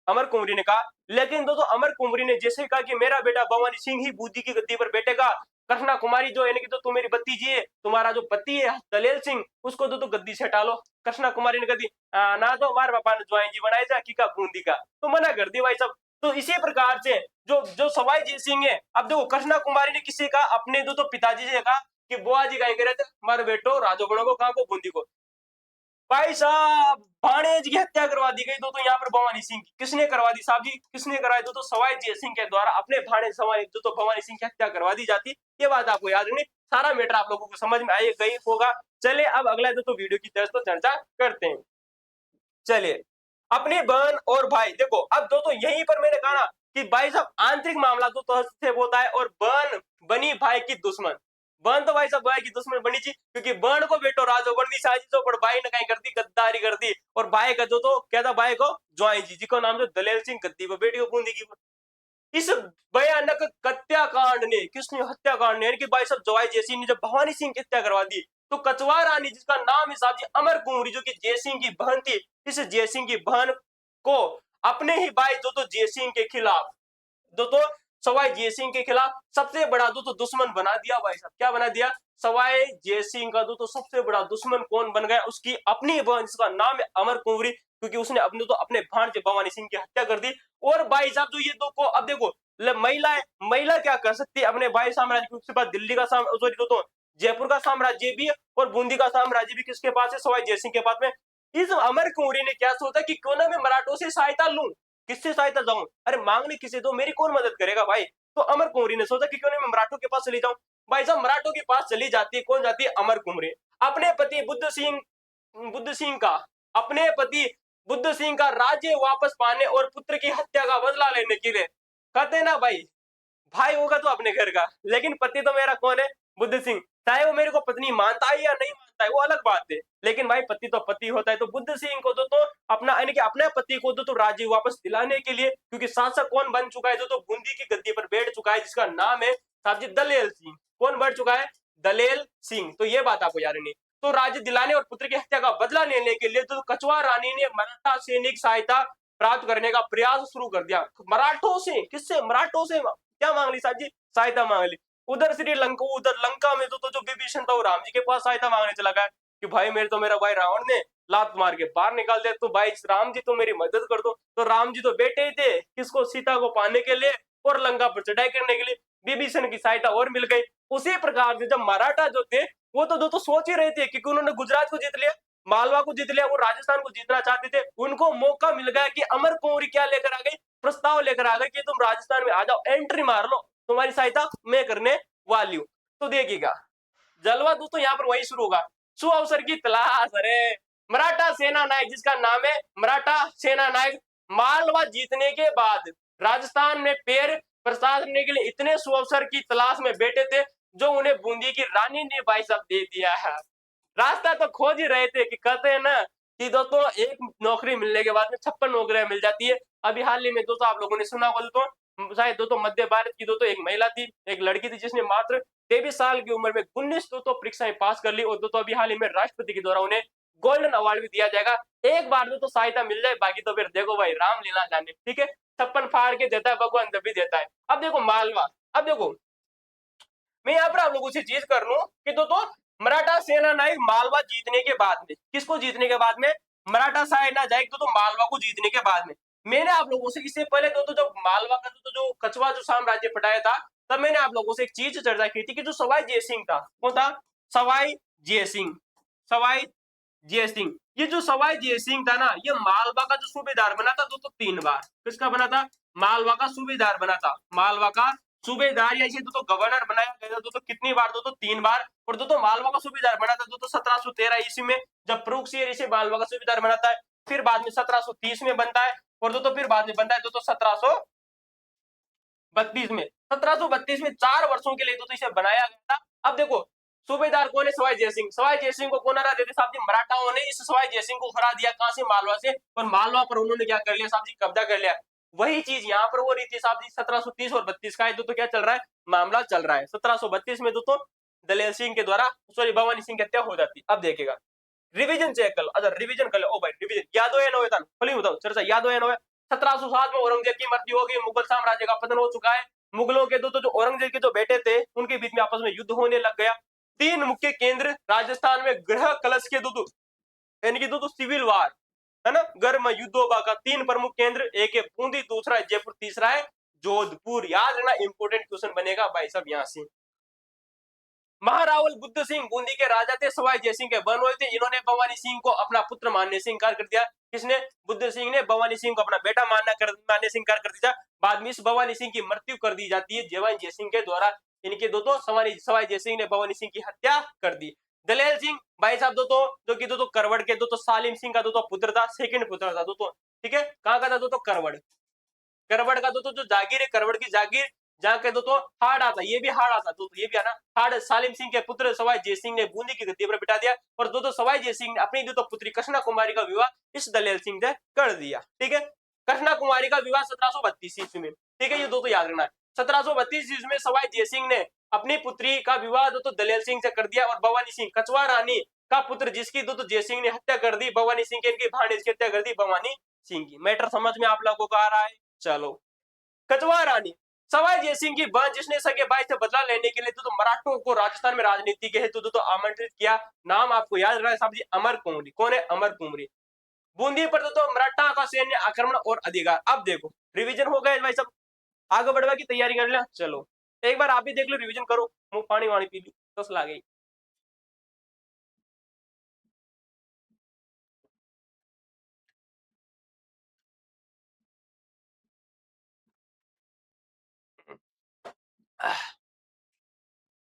अमर कुंवरी ने कहा। लेकिन दोस्तों अमर कुंवरी ने जैसे कहा कि मेरा बेटा भवानी सिंह ही बूंदी की गद्दी पर बैठेगा, कृष्णा कुमारी जो यानी कि तो मेरी भतीजी है, तुम्हारा जो पति है दलेल सिंह उसको तो गद्दी से हटा लो। कृष्णा कुमारी ने कह दी ना तो हमारे पापा ने ज्वाइन जी बनाए जा की का बूंदी का, तो मना कर दी भाई साहब। तो इसी प्रकार से जो जो सवाई जय सिंह है, अब देखो कृष्णा कुमारी ने किसी का अपने तो पिताजी से कहा कि बुआ जी कहीं करे थे हमारे बेटो राजो बनो को कहा को बूंदी को, भाई साहब भाणेज की हत्या करवा दी गई तो यहाँ पर भवानी सिंह की किसने करवा दी साहब जी, किसने करवाई तो सवाई जय सिंह के द्वारा अपने भाणे सवाई तो भवानी सिंह की हत्या करवा दी जाती। ये बात आपको याद नहीं, सारा मैटर आप लोगों को समझ में आई गई होगा। चलिए अब अगला तो वीडियो की तरफ तो चर्चा करते हैं। चलिए अपनी बहन और भाई, देखो अब दोस्तों यहीं पर मैंने कहा ना कि भाई साहब आंतरिक मामला तो हस्तक्षेप होता है और बहन बनी भाई की दुश्मन। बहन तो भाई साहब भाई की दुश्मन बनी थी क्योंकि बहन को बेटो राजो बन दी साजिशों पर भाई ने कहीं कर दी गद्दारी कर दी और भाई का जो तो क्या था भाई को ज्वाई जी को नाम जो दलेल सिंह गद्दी पर बेटी को बूंदी की। इस भयानक हत्याकांड ने किसने हत्याकांड ने कि भाई साहब जवाई जयसिंह ने जब भवानी सिंह की हत्या करवा दी तो कचवा रानी जिसका नाम है साहब जी अमर कुंवरी जो कि जयसिंह की बहन थी, इस जयसिंह की बहन को अपने ही भाई जो तो जयसिंह के खिलाफ दो तो सवाई जयसिंह के खिलाफ सबसे बड़ा दो तो दुश्मन बना दिया। भाई साहब क्या बना दिया, सवाई जयसिंह का दो तो सबसे बड़ा दुश्मन कौन बन गया, उसकी अपनी बहन जिसका नाम है अमर कुंवरी, क्योंकि उसने अपने तो अपने भांजे भवानी सिंह की हत्या कर दी। और भाई साहब जो ये दो को अब देखो महिलाएं, महिला क्या कर सकती है अपने भाई साम्राज्य के उसके पास दिल्ली का सॉरी तो जयपुर का साम्राज्य भी है और बूंदी का साम्राज्य भी किसके पास है, सवाई जयसिंह के पास में। इस अमर कुंवरी ने क्या सोचा कि क्यों ना मैं मराठों से सहायता लूं, किससे सहायता जाऊं, अरे मांगने किसी तो मेरी कौन मदद करेगा भाई। तो अमर कुंवरी ने सोचा कि क्यों नहीं मैं मराठों के पास चली जाऊं। भाई साहब मराठों के पास चली जाती है, कौन जाती है, अमर कुंवरी अपने पति बुद्ध सिंह का अपने पति बुद्ध सिंह का राज्य वापस पाने और पुत्र की हत्या का बदला लेने के लिए। कहते ना भाई भाई होगा तो अपने घर का, लेकिन पति तो मेरा कौन है, बुद्ध सिंह। चाहे वो मेरे को पत्नी मानता है या नहीं मानता है वो अलग बात है, लेकिन भाई पति तो पति होता है। तो बुद्ध सिंह को तो अपना यानी कि अपने पति को तो राज्य वापस दिलाने के लिए, क्योंकि शासक कौन बन चुका है तो बूंदी की गद्दी पर बैठ चुका है जिसका नाम है साहब जी दलेल सिंह। कौन बढ़ चुका है, दलेल सिंह। तो ये बात आपको याद नहीं। तो राज्य दिलाने और पुत्र की हत्या का बदला लेने के लिए तो कछुआ रानी ने मराठा सैनिक सहायता प्राप्त करने का प्रयास शुरू कर दिया। मराठों से, किससे, मराठों से क्या मांग ली साहब जी, सहायता मांग ली। उधर श्रीलंका, उधर लंका में तो जो विभीषण था वो राम जी के पास सहायता मांगने चला गया कि भाई मेरा भाई रावण ने लात मार के बाहर निकाल दिया, तो भाई राम जी तो मेरी मदद कर दो। तो राम जी तो बेटे ही थे किसको, सीता को पाने के लिए और लंका पर चढ़ाई करने के लिए, विभीषण की सहायता और मिल गई। उसी प्रकार से जब मराठा जो थे वो तो सोच ही रहे थे क्योंकि उन्होंने गुजरात को जीत लिया, मालवा को जीत लिया, वो राजस्थान को जीतना चाहते थे। उनको मौका मिल गया कि अमर कुंवरी क्या लेकर आ गई, प्रस्ताव लेकर आ गए कि तुम राजस्थान में आ जाओ, एंट्री मार लो, तुम्हारी सहायता मैं करने वाली हूं। तो देखिएगा जलवा दोस्तों यहाँ पर वही शुरू होगा, सु अवसर की तलाश। अरे मराठा सेना नायक जिसका नाम है मराठा सेना नायक, मालवा जीतने के बाद राजस्थान में पैर प्रसाद करने के लिए इतने सुअवसर की तलाश में बैठे थे जो उन्हें बूंदी की रानी ने भाई साहब दे दिया है। रास्ता तो खोज ही रहे थे कि कहते हैं ना कि दोस्तों एक नौकरी मिलने के बाद में 56 नौकरियां मिल जाती है। अभी हाल ही में दोस्तों आप लोगों ने सुना होगा दोस्तों, शायद दोस्तों मध्य भारत की दोस्तों एक महिला थी, एक लड़की थी जिसने मात्र 23 साल की उम्र में 19 दोस्तों परीक्षाएं पास कर ली और दोस्तों अभी हाल ही में राष्ट्रपति के द्वारा उन्हें गोल्डन अवार्ड भी दिया जाएगा। एक बार दोस्तों सहायता मिल जाए, बाकी तो फिर देखो भाई रामलीला जाने, ठीक है, 56 फाड़ के देता है भगवान तब भी देता है। अब देखो मालवा, अब देखो मैं यहाँ पर आप लोगों से चीज कर लूं कि दोस्तों मराठा सेना नायक मालवा जीतने के बाद में, किसको जीतने के बाद में, मराठा सेना नायक तो मालवा को जीतने के बाद में, मैंने आप लोगों से इससे पहले दोस्तों जब मालवा का जो कछवा जो साम्राज्य पटाया था तब मैंने आप लोगों से एक चीज चर्चा की थी कि जो सवाई जय सिंह था, कौन था, सवाई जय सिंह, सवाई जय सिंह। ये जो सवाई जय सिंह था ना ये मालवा का जो सूबेदार बना था दोस्तों 3 बार, किसका बना था, मालवा का सूबेदार बना था, मालवा का सूबेदार या इसे दोस्तों गवर्नर बनाया गया था दोस्तों कितनी बार, दोस्तों 3 बार। और दोस्तों मालवा का सूबेदार बना था दोस्तों 1713 ईस्वी में जब प्रूक सिंह इसे मालवा का सूबेदार बनाता है, फिर बाद में 1730 में बनता है और दोस्तों फिर बाद में बनता है दोस्तों 1732 में, 1732 में 4 वर्षों के लिए दोस्तों इसे बनाया गया था। अब देखो सूबेदार कौन है, सवाई जय सिंह, सवाई जय सिंह को कौन हरा देते साहब जी, मराठाओं ने इस सवाई जय सिंह को हरा दिया, कहां से, मालवा से, और मालवा पर उन्होंने क्या कर लिया साहब जी, कब्जा कर लिया। वही चीज यहाँ पर हो रही थी साहब जी 1730 और 32 का दोस्तों क्या चल रहा है, मामला चल रहा है। 1732 में दोस्तों दलेल सिंह के द्वारा सॉरी भवानी सिंह की हत्या हो जाती। अब देखिएगा रिवीजन चेक कर लो, अच्छा रिवीजन कर लो, ओ भाई रिवीजन याद हो या ना हो, खोली बताओ चर्चा याद हो या ना हो। 1707 में औरंगजेब की मृत्यु हो गई, मुगल साम्राज्य का पतन हो चुका है। मुगलों के दो तो जो औरंगजेब के जो बेटे थे उनके बीच में आपस में युद्ध होने लग गया। तीन मुख्य केंद्र राजस्थान में ग्रह कलश के दो यानी कि दो सिविल वार है ना, गर्म युद्धों का तीन प्रमुख केंद्र, एक है बूंदी, दूसरा है जयपुर, तीसरा है जोधपुर। याद रखना, इंपोर्टेंट क्वेश्चन बनेगा भाई साहब यहाँ से। महारावल बुद्ध सिंह बूंदी के राजा थे, सवाई जयसिंह के बन हुए थे। इन्होंने भवानी सिंह को अपना पुत्र मानने से इंकार कर दिया। किसने? बुद्ध सिंह ने भवानी सिंह को अपना बेटा मानने से इंकार कर दिया। बाद में इस भवानी सिंह की मृत्यु कर दी जाती है जवाई जयसिंह के द्वारा। इनके दो सवाई जयसिंह ने भवानी सिंह की हत्या कर दी। दलेल सिंह भाई साहब जो कि करवड़ के सालिम सिंह का पुत्र था, सेकंड पुत्र था ठीक है। कहाँ का था? करवड़, करवड़ का जो जागीर है, करवड़ की जागीर जहाँ के हाड़ आता, ये भी हाड़ आता ये भी है ना हाड़। सालिम सिंह के पुत्र सवाई जयसिंह ने बूंदी की गद्दी पर बिठा दिया और सवाई जयसिंह ने अपनी पुत्री कृष्णा कुमारी का विवाह इस दलेल सिंह से कर दिया। ठीक है, कृष्णा कुमारी का विवाह 1732 ईस्वी में। ठीक है, ये दो याद रखना है। 1732 ईस्वी में सवाई जयसिंह ने अपनी पुत्री का विवाह दलेल सिंह से कर दिया और भवानी सिंह कछवा रानी का पुत्र जिसकी जयसिंह ने हत्या कर दी, भवानी सिंह के इनकी भाणेज की हत्या कर दी भवानी सिंह की। मैटर समझ में आप लोगों को आ रहा है? चलो, कछवा रानी सवाई जयसिंह की बहन जिसने सगे भाई से बदला लेने के लिए मराठों को राजस्थान में राजनीति के हेतु आमंत्रित किया। नाम आपको याद रखना है साहब जी, अमर कुमरी। कौन है? अमर कुमरी। बूंदी पर मराठा का सैन्य आक्रमण और अधिकार। अब देखो, रिवीजन हो गए भाई सब, आगे बढ़वा की तैयारी कर लिया। चलो एक बार आप भी देख लो, रिवीजन करो, मुंह पानी वानी पी ली तो ला गई।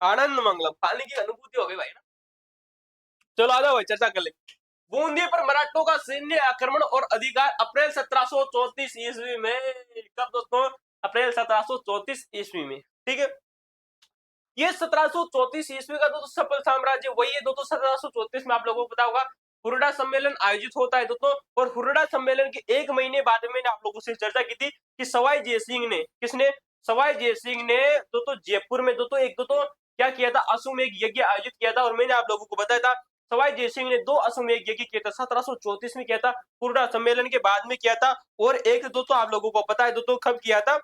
आनंद मंगलम पानी की अनुभूति हो गई भाई ना। चलो आ जाओ भाई, चर्चा कर ले। बूंदी पर मराठों का सैन्य आक्रमण और अधिकार अप्रैल 1734 ईस्वी में। कब दोस्तों? अप्रैल 1734 ईस्वी में। ठीक है, ये 1734 ईस्वी का सफल साम्राज्य वही है 1734 में। आप लोगों को पता होगा हुरडा सम्मेलन आयोजित होता है दोस्तों, और हुरडा सम्मेलन के एक महीने बाद मैंने आप लोगों से चर्चा की थी कि सवाई जयसिंह ने, किसने? सवाई जयसिंह ने जयपुर में एक क्या किया था? अश्वमेध यज्ञ आयोजित किया था। और मैंने आप लोगों को बताया था सवाई जयसिंह ने 2 अश्वमेध यज्ञ किया था, 1734 में किया था, हुरडा सम्मेलन के बाद में किया था, और एक आप लोगों को पता है कब किया था?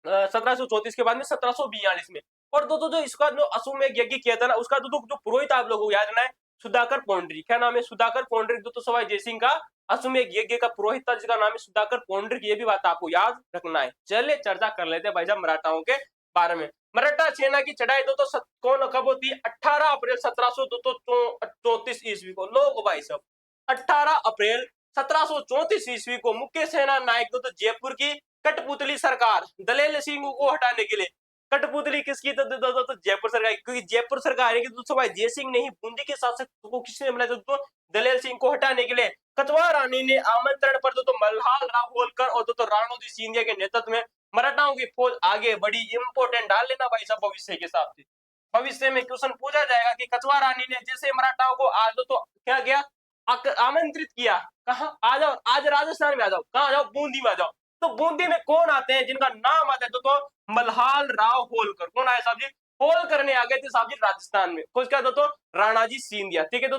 1734 के बाद में 1742 में। और जो इसका जो अश्वमेध यज्ञ किया था ना, उसका जो पुरोहित आप लोगों को याद रखना है, सुधाकर पौंडरिक। क्या नाम है? सुधाकर पौंडरिक। सवाई जयसिंह का अश्वमेध यज्ञ का पुरोहित था, जिसका नाम है सुधाकर पौंडरिक। ये भी बात आपको याद रखना है। चलिए चर्चा कर लेते हैं भाई साहब मराठाओं के बारे में। मराठा सेना की चढ़ाई कौन कब होती है? 18 अप्रैल 1734 ईस्वी को। लोग भाई साहब 18 अप्रैल 1734 ईस्वी को मुख्य सेना नायक जयपुर की कठपुतली सरकार दलेल सिंह को हटाने के लिए। कठपुतली किसकी? जयपुर सरकार, क्योंकि जयपुर सरकार है कि सवाई जयसिंह ने ही बूंदी के शासक को किसने बनाया? दलेल सिंह को हटाने के लिए कछवा रानी ने आमंत्रण पर मल्हार राव होलकर और राणोजी सिंधिया के नेतृत्व में मराठाओं की फौज आगे बढ़ी। इंपोर्टेंट डाल लेना भाई साहब भविष्य के हिसाब से। भविष्य में क्वेश्चन पूछा जाएगा कि कछवा रानी ने जैसे मराठाओं को आज क्या किया? आमंत्रित किया। कहा? आ जाओ, आज राजस्थान में आ जाओ। कहा आ जाओ? बूंदी में आ जाओ। तो बूंदी में कौन आते हैं जिनका नाम आता है? मल्हार राव होलकर। कौन आया साहब जी? होलकर ने आ गए थे साहब जी राजस्थान में। कुछ क्या राणाजी सिंधिया। ठीक है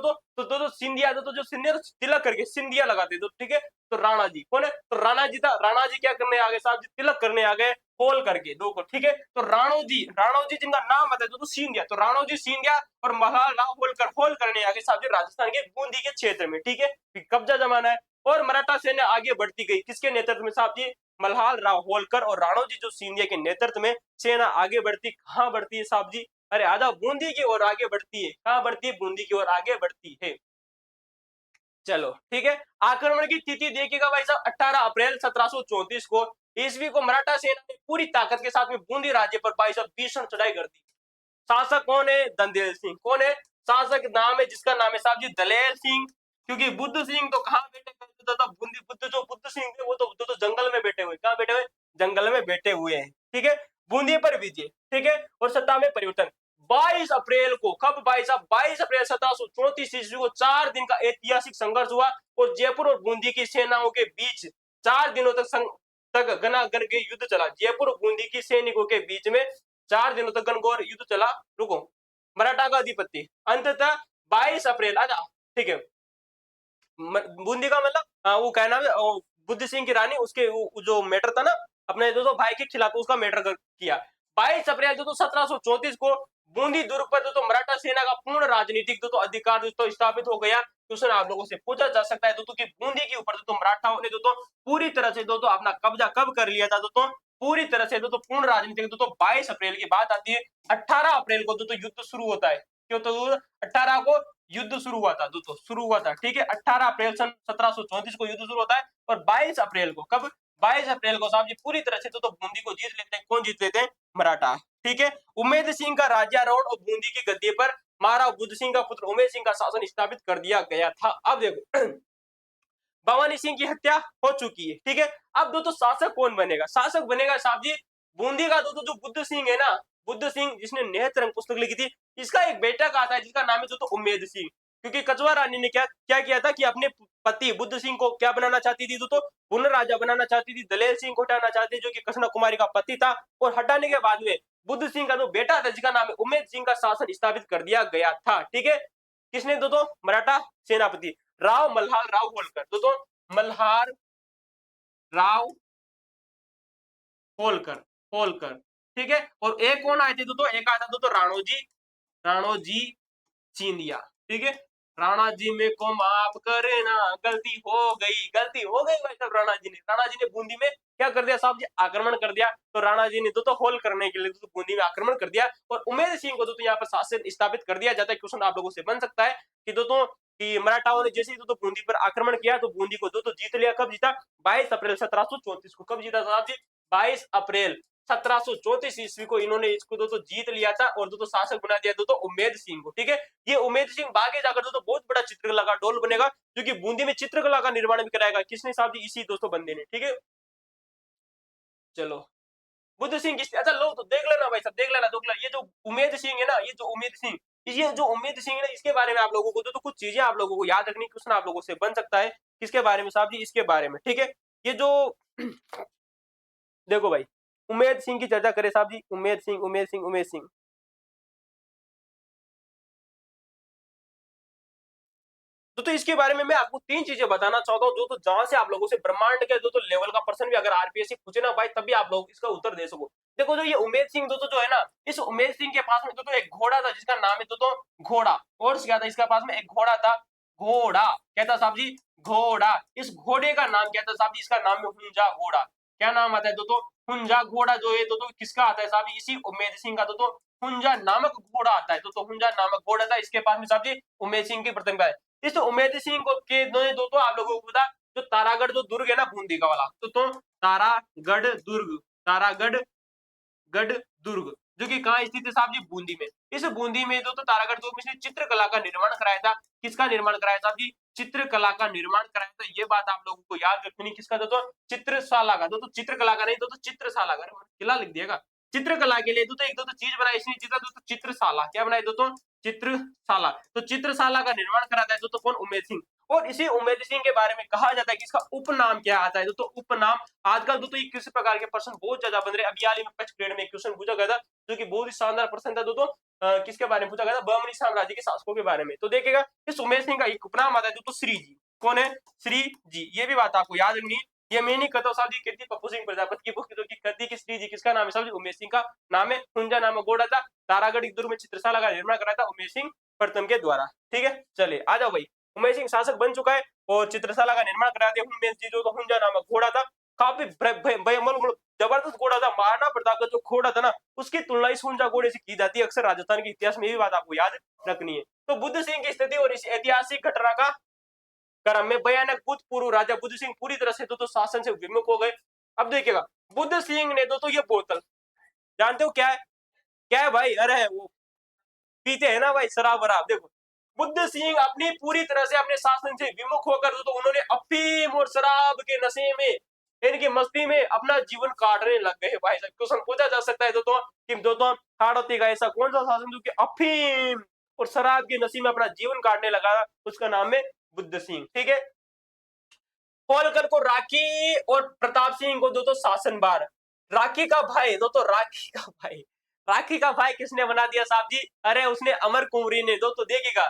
सिंधिया जो सिंधिया तिलक करके सिंधिया लगाते ठीक है। तो राणा जी कौन है? तो राणा जी था। राणा जी क्या करने आ गए साहब जी? तिलक करने आ गए होल करके दो को। ठीक है, तो राणो जी जिनका नाम आता है सिंधिया, तो राणो जी सिंधिया और मल्हार राव होलकर होल करने आ गए साहब जी राजस्थान के बूंदी के क्षेत्र में। ठीक है, कब्जा जमाना है। और मराठा सेना आगे बढ़ती गई, किसके नेतृत्व में साहब जी? मल्हार राव होलकर और राणोजी जो सिंधिया के नेतृत्व में सेना आगे बढ़ती। कहां बढ़ती है साहब जी? अरे आधा बूंदी की ओर आगे बढ़ती है। कहां बढ़ती है? बूंदी की ओर आगे बढ़ती है। चलो ठीक है, आक्रमण की तिथि देखिएगा भाई साहब 18 अप्रैल 1734 को ईस्वी को मराठा सेना ने पूरी ताकत के साथ में बूंदी राज्य पर भाई साहब भीषण चढ़ाई कर दी। शासक कौन है? दंदेल सिंह। कौन है शासक? नाम है जिसका नाम है साहब जी दलेल सिंह। क्योंकि बुद्ध सिंह तो कहाँ बैठे था? बुद्ध सिंह थे वो तो जंगल में बैठे हुए। कहाँ बैठे हुए? जंगल में बैठे हुए हैं। ठीक है, बूंदी पर विजय। ठीक है, और सत्ता में परिवर्तन 22 अप्रैल को। कब भाई साहब? 22 अप्रैल 1734 ईस्वी को 4 दिन का ऐतिहासिक संघर्ष हुआ और जयपुर और बूंदी की सेनाओं के बीच 4 दिनों तक घनाघन के युद्ध चला। जयपुर और बूंदी की सैनिकों के बीच में 4 दिनों तक घनघोर युद्ध चला। रुको, मराठा का अधिपत्य अंततः 22 अप्रैल आजा। ठीक है, बूंदी का मतलब वो क्या नाम है? बुद्ध सिंह की रानी, उसके जो मैटर था ना अपने दोस्तों भाई के खिलाफ उसका मर्डर किया। 22 अप्रैल दोस्तों 1734 को बूंदी दुर्ग पर दोस्तों मराठा सेना का पूर्ण राजनीतिक दोस्तों अधिकार दोस्तों स्थापित हो गया। क्वेश्चन आप लोगों से पूछा जा सकता है दोस्तों कि बूंदी के ऊपर दोस्तों मराठाओं ने दोस्तों पूरी तरह से दोस्तों अपना कब्जा कब कर लिया था दोस्तों, पूरी तरह से दोस्तों पूर्ण राजनीतिक दोस्तों 22 अप्रैल की बात आती है। 18 अप्रैल को दोस्तों युद्ध शुरू होता है। क्यों? तो 18 को युद्ध शुरू हुआ था दोस्तों, शुरू हुआ था, ठीक है। 18 अप्रैल सन 1734 को युद्ध शुरू होता है और 22 अप्रैल को कब, 22 अप्रैल को साहब जी पूरी तरह से तो बूंदी को जीत लेते हैं। कौन जीत लेते हैं? मराठा, ठीक है। उम्मेद सिंह का राजारोड और बूंदी की गद्दी पर महाराव बुद्ध सिंह का पुत्र उमेद सिंह का शासन स्थापित कर दिया गया था। अब देखो भवानी सिंह की हत्या हो चुकी है, ठीक है। अब दोस्तों शासक कौन बनेगा? शासक बनेगा साहब जी बूंदी का दोस्तों जो बुद्ध सिंह है ना, बुद्ध सिंह जिसने निहत रंग पुस्तक लिखी थी, इसका एक बेटा आता है जिसका नाम है दोस्तों उम्मेद सिंह। क्योंकि कछुआ रानी ने क्या क्या किया था कि अपने पति बुद्ध सिंह को क्या बनाना चाहती थी दोस्तों, पुनः राजा बनाना चाहती थी। दलेल सिंह को हटाना चाहती थी जो कि कृष्ण कुमारी का पति था, और हटाने के बाद में बुद्ध सिंह का जो बेटा था जिसका नाम है उम्मेद सिंह का शासन स्थापित कर दिया गया था, ठीक है। किसने दोस्तों? मराठा सेनापति राव मल्हार राव होलकर, दोस्तों मल्हार राव होलकर, होलकर, ठीक है। और एक कौन आए थे दोस्तों? एक आया था दोस्तों राणोजी, राणोजी सिंधिया, ठीक है। राणा जी मेरे को माफ करना, गलती हो गई भाई साहब। राणा जी ने बूंदी में क्या कर दिया साहब जी? आक्रमण कर दिया। तो राणा जी ने दोस्तों होल करने के लिए दोस्तों बूंदी में आक्रमण कर दिया और उमेद सिंह को दोस्तों यहाँ पर शासन स्थापित कर दिया जाता है। क्वेश्चन आप लोगों से बन सकता है कि दोस्तों कि मराठाओं ने जैसे ही दोस्तों बूंदी पर आक्रमण किया तो बूंदी को दोस्तों जीत लिया। कब जीता? 22 अप्रैल 1734 को। कब जीता साहब जी? 22 अप्रैल 1734 ईस्वी को इन्होंने इसको दोस्तों जीत लिया था और दोस्तों शासक बना दिया दोस्तों उम्मेद सिंह को, ठीक है। ये उम्मेद सिंह आगे जाकर दोस्तों बहुत बड़ा चित्रकला का डोल बनेगा, जो कि बूंदी में चित्रकला का निर्माण भी कराएगा। किसने साहब जी? इसी दोस्तों बंदे ने, ठीक है। चलो बुद्ध सिंह किस, अच्छा लो तो देख लेना भाई साहब, देख लेना ये जो उम्मेद सिंह है ना, ये जो उम्मेद सिंह, ये जो उम्मेद सिंह है ना, इसके बारे में आप लोगों को तो कुछ चीजें आप लोगों को याद रखनी। क्वेश्चन आप लोगों से बन सकता है किसके बारे में साहब जी? इसके बारे में, ठीक है। ये जो देखो भाई उम्मेद सिंह की चर्चा करें साहब जी, उम्मेद सिंह, उम्मेद सिंह, उम्मेद सिंह, तो इसके बारे में मैं आपको तीन चीजें बताना चाहता हूँ जो तो जहां से आप लोगों से ब्रह्मांड के जो तो लेवल का प्रश्न भी अगर आरपीएससी पूछे ना भाई, तभी आप लोग इसका उत्तर दे सको। देखो जो ये उम्मेद सिंह दोस्तों जो है ना, इस उम्मेद सिंह के पास में दोस्तों एक घोड़ा था जिसका नाम है दोस्तों घोड़ा। और क्या था इसका पास में? एक घोड़ा था, घोड़ा। क्या था साहब जी? घोड़ा। इस घोड़े का नाम क्या था साहब जी? इसका नाम है हुंजा घोड़ा। क्या नाम आता है दोस्तों? हुंजा घोड़ा जो है दोस्तों किसका आता है साहब जी? इसी उम्मेद सिंह का दोस्तों हुंजा नामक घोड़ा आता है। दोस्तों हुंजा नामक घोड़ा था इसके पास में साहब जी उम्मेद सिंह की प्रतिमा है। इस उम्मेद सिंह को के दोस्तों आप लोगों को पता, जो तारागढ़ जो दुर्ग है ना बूंदी का वाला, तो तारागढ़ दुर्ग, तारागढ़ गढ़ दुर्ग, जो कि कहाँ स्थित है साहब जी? बूंदी में। इस बूंदी में दोस्तों तारागढ़ दुर्ग में इसने चित्रकला का निर्माण कराया था। किसका निर्माण कराया साहब जी? चित्रकला का निर्माण कराया था। ये बात आप लोगों को याद रखनी। किसका दोस्तों? चित्रशाला का। दोस्तों चित्रकला का नहीं, दोस्तों चित्रशाला का, किला लिख दिएगा। चित्रकला के लिए दोस्तों एक दोस्तों चीज बनाई इसने, दोस्तों चित्रशाला। क्या बनाई दोस्तों? चित्रशाला। तो चित्रशाला का निर्माण कराता है दोस्तों कौन? उम्मेद सिंह। और इसी उम्मेद सिंह के बारे में कहा जाता है कि इसका उपनाम क्या आता है दोस्तों? उपनाम आजकल दोस्तों ये किस प्रकार के प्रश्न बहुत ज्यादा बन रहे हैं। अभी हाल ही में फर्स्ट ग्रेड में क्वेश्चन पूछा गया था जो कि बहुत ही शानदार प्रश्न था दोस्तों। किसके बारे में पूछा गया था? बहमनी साम्राज्य के शासकों के बारे में। तो देखिएगा इस उम्मेद सिंह का एक उपनाम आता है दोस्तों श्री जी। कौन है? श्री जी। ये भी बात आपको याद रखनी है। ये मैं नहीं कहता साहब जी कीर्ति पप्पू सिंह प्रजापति की बुक की कहती कि श्री जी किसका नाम है साहब जी? उम्मेद सिंह का नाम है। हुंजा नामक घोड़ा था, तारागढ़ दुर्ग में चित्रशाला का निर्माण कराया था उम्मेद सिंह प्रथम के द्वारा, ठीक है। चलिए आ जाओ भाई, उम्मेद सिंह शासक बन चुका है और चित्रशाला का निर्माण करा दिया। उम्मेद सिंह जो तो हुंजा नामक घोड़ा था, काफी जबरदस्त घोड़ा था। महाराणा प्रताप का जो घोड़ा था ना, उसकी तुलना इस हुंजा घोड़े से की जाती है अक्सर राजस्थान के इतिहास में। ये बात आपको याद रखनी है। तो बुद्ध सिंह की स्थिति और इस ऐतिहासिक घटना का क्रम में भयानक भूतपूर्व राजा बुद्ध सिंह पूरी तरह से तो शासन से विमुख हो गए। अब देखिएगा बुद्ध सिंह ने तो ये बोतल जानते हो क्या है? क्या है भाई? अरे वो पीते हैं ना भाई शराब वराब। देखो बुद्ध सिंह अपनी पूरी तरह से अपने शासन से विमुख होकर तो उन्होंने अफीम और शराब के नशे में, इनकी मस्ती में अपना जीवन काटने लग गए भाई साहब। क्वेश्चन पूछा जा सकता है दोस्तों कि दोस्तों हाड़ोती का ऐसा कौन सा शासन जो कि अफीम और शराब के नशे में अपना जीवन काटने लगा? उसका नाम है बुद्ध सिंह, ठीक है। होलकर को राखी और प्रताप सिंह को दोस्तों शासन भार। राखी का भाई दोस्तों, राखी का भाई, राखी का भाई किसने बना दिया साहब जी? अरे उसने अमर कुंवरी ने। दोस्तों देखिएगा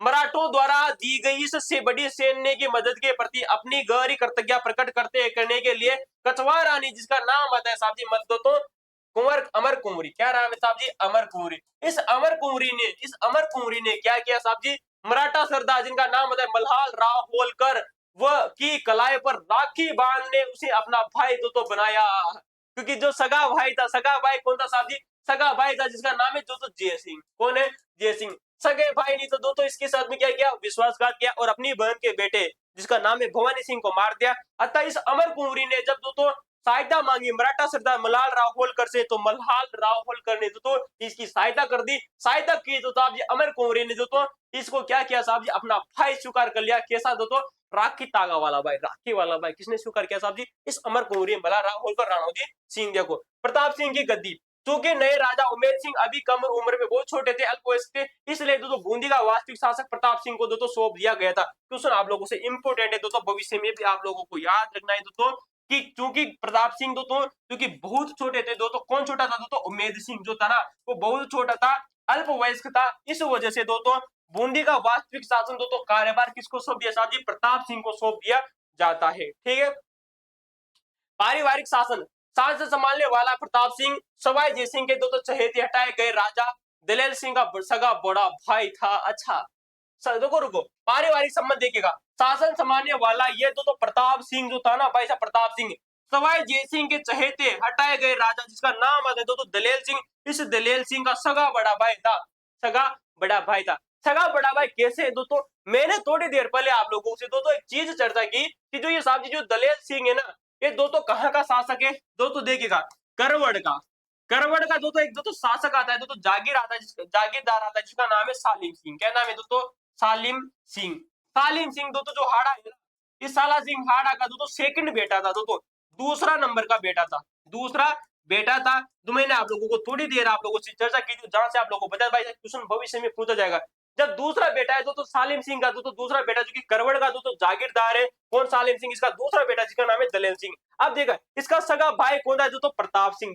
मराठों द्वारा दी गई इससे बड़ी सैन्य की मदद के प्रति अपनी गहरी कृतज्ञता प्रकट करते करने के लिए कछवा रानी, जिसका नाम आता है साहब जी मत दो तो कुंवर अमर कुंवरी, क्या नाम है साहब जी, अमर कुंवरी। इस अमर कुंवरी ने क्या किया साहब जी, मराठा सरदार जिनका नाम होता है मल्हार राव होलकर वह की कलाई पर राखी बांधने उसे अपना भाई तो बनाया, क्योंकि जो सगा भाई था, सगा भाई कौन था साहब जी, सगा भाई था जिसका नाम है तो जय सिंह। कौन है, जय सिंह। सगे भाई नहीं तो तो इसके साथ में क्या किया, विश्वासघात किया और अपनी बहन के बेटे जिसका नाम है भवानी सिंह को मार दिया। अतः इस अमर कुंवरी ने जब तो सहायता मांगी मराठा सरदार मल्हार राव होलकर से, तो मल्हार राव होलकर ने तो इसकी सहायता कर दी। सहायता की तो साहब जी अमर कुंवरी ने तो इसको क्या किया साहब जी, अपना भाई स्वीकार कर लिया। कैसा तो राखी तागा वाला भाई, राखी वाला भाई किसने स्वीकार किया साहब जी, इस अमर कुंवरी मल्हार राव होलकर राणोजी सिंह। देखो प्रताप सिंह की गद्दी, क्योंकि नए राजा उमेद सिंह अभी कम उम्र में बहुत छोटे थे, अल्पवयस्क थे, इसलिए बूंदी का वास्तविक शासक प्रताप सिंह को सौंप दिया गया था। क्वेश्चन आप लोगों से इंपोर्टेंट है भविष्य में भी आप लोगों को याद रखना है कि चूंकि प्रताप सिंह क्योंकि बहुत छोटे थे कौन छोटा था उमेद सिंह जो था ना वो बहुत छोटा था, अल्पवयस्क था, इस वजह से बूंदी का वास्तविक शासन कार्यभार किसको सौंप दिया साहब जी, प्रताप सिंह को सौंप दिया जाता है। ठीक है, पारिवारिक शासन, शासन संभालने वाला प्रताप सिंह सवाई जय सिंह के चहेते हटाए गए राजा दलेल सिंह का सगा बड़ा भाई था। अच्छा देखो रुको, पारिवारिक संबंध देखिएगा, शासन संभालने वाला ये तो प्रताप सिंह जो था ना भाई साहब, प्रताप सिंह सवाई जय सिंह के चहेते हटाए गए राजा जिसका नाम आता है दलेल सिंह, इस दलेल सिंह का सगा बड़ा भाई था, सगा बड़ा भाई था। सगा बड़ा भाई कैसे मैंने थोड़ी देर पहले आप लोगों से एक चीज चर्चा की कि जो ये साहब जी जो दलेल सिंह है ना, ये कहाँ का शासक है देखिएगा, करवड़ का। करवड़ का एक शासक आता है जागीर आता है जागीरदार आता है जिसका नाम है सालिम सिंह। क्या नाम है सालिम सिंह। सालिम सिंह जो हाड़ा है ना, इस साला सिंह हाड़ा का सेकंड बेटा था, दूसरा नंबर का बेटा था, दूसरा बेटा था। तो मैंने आप लोगों को थोड़ी देर आप लोगों से चर्चा की थी, जहां से आप लोगों को बताया भाई क्वेश्चन भविष्य में पूछा जाएगा। जब दूसरा बेटा है सालिम सिंह का दूसरा बेटा जो कि करवड़ का जागीरदार है, कौन, सालिम सिंह, इसका दूसरा बेटा जिसका नाम है दलेल सिंह। अब देखा इसका सगा भाई कौन था प्रताप सिंह।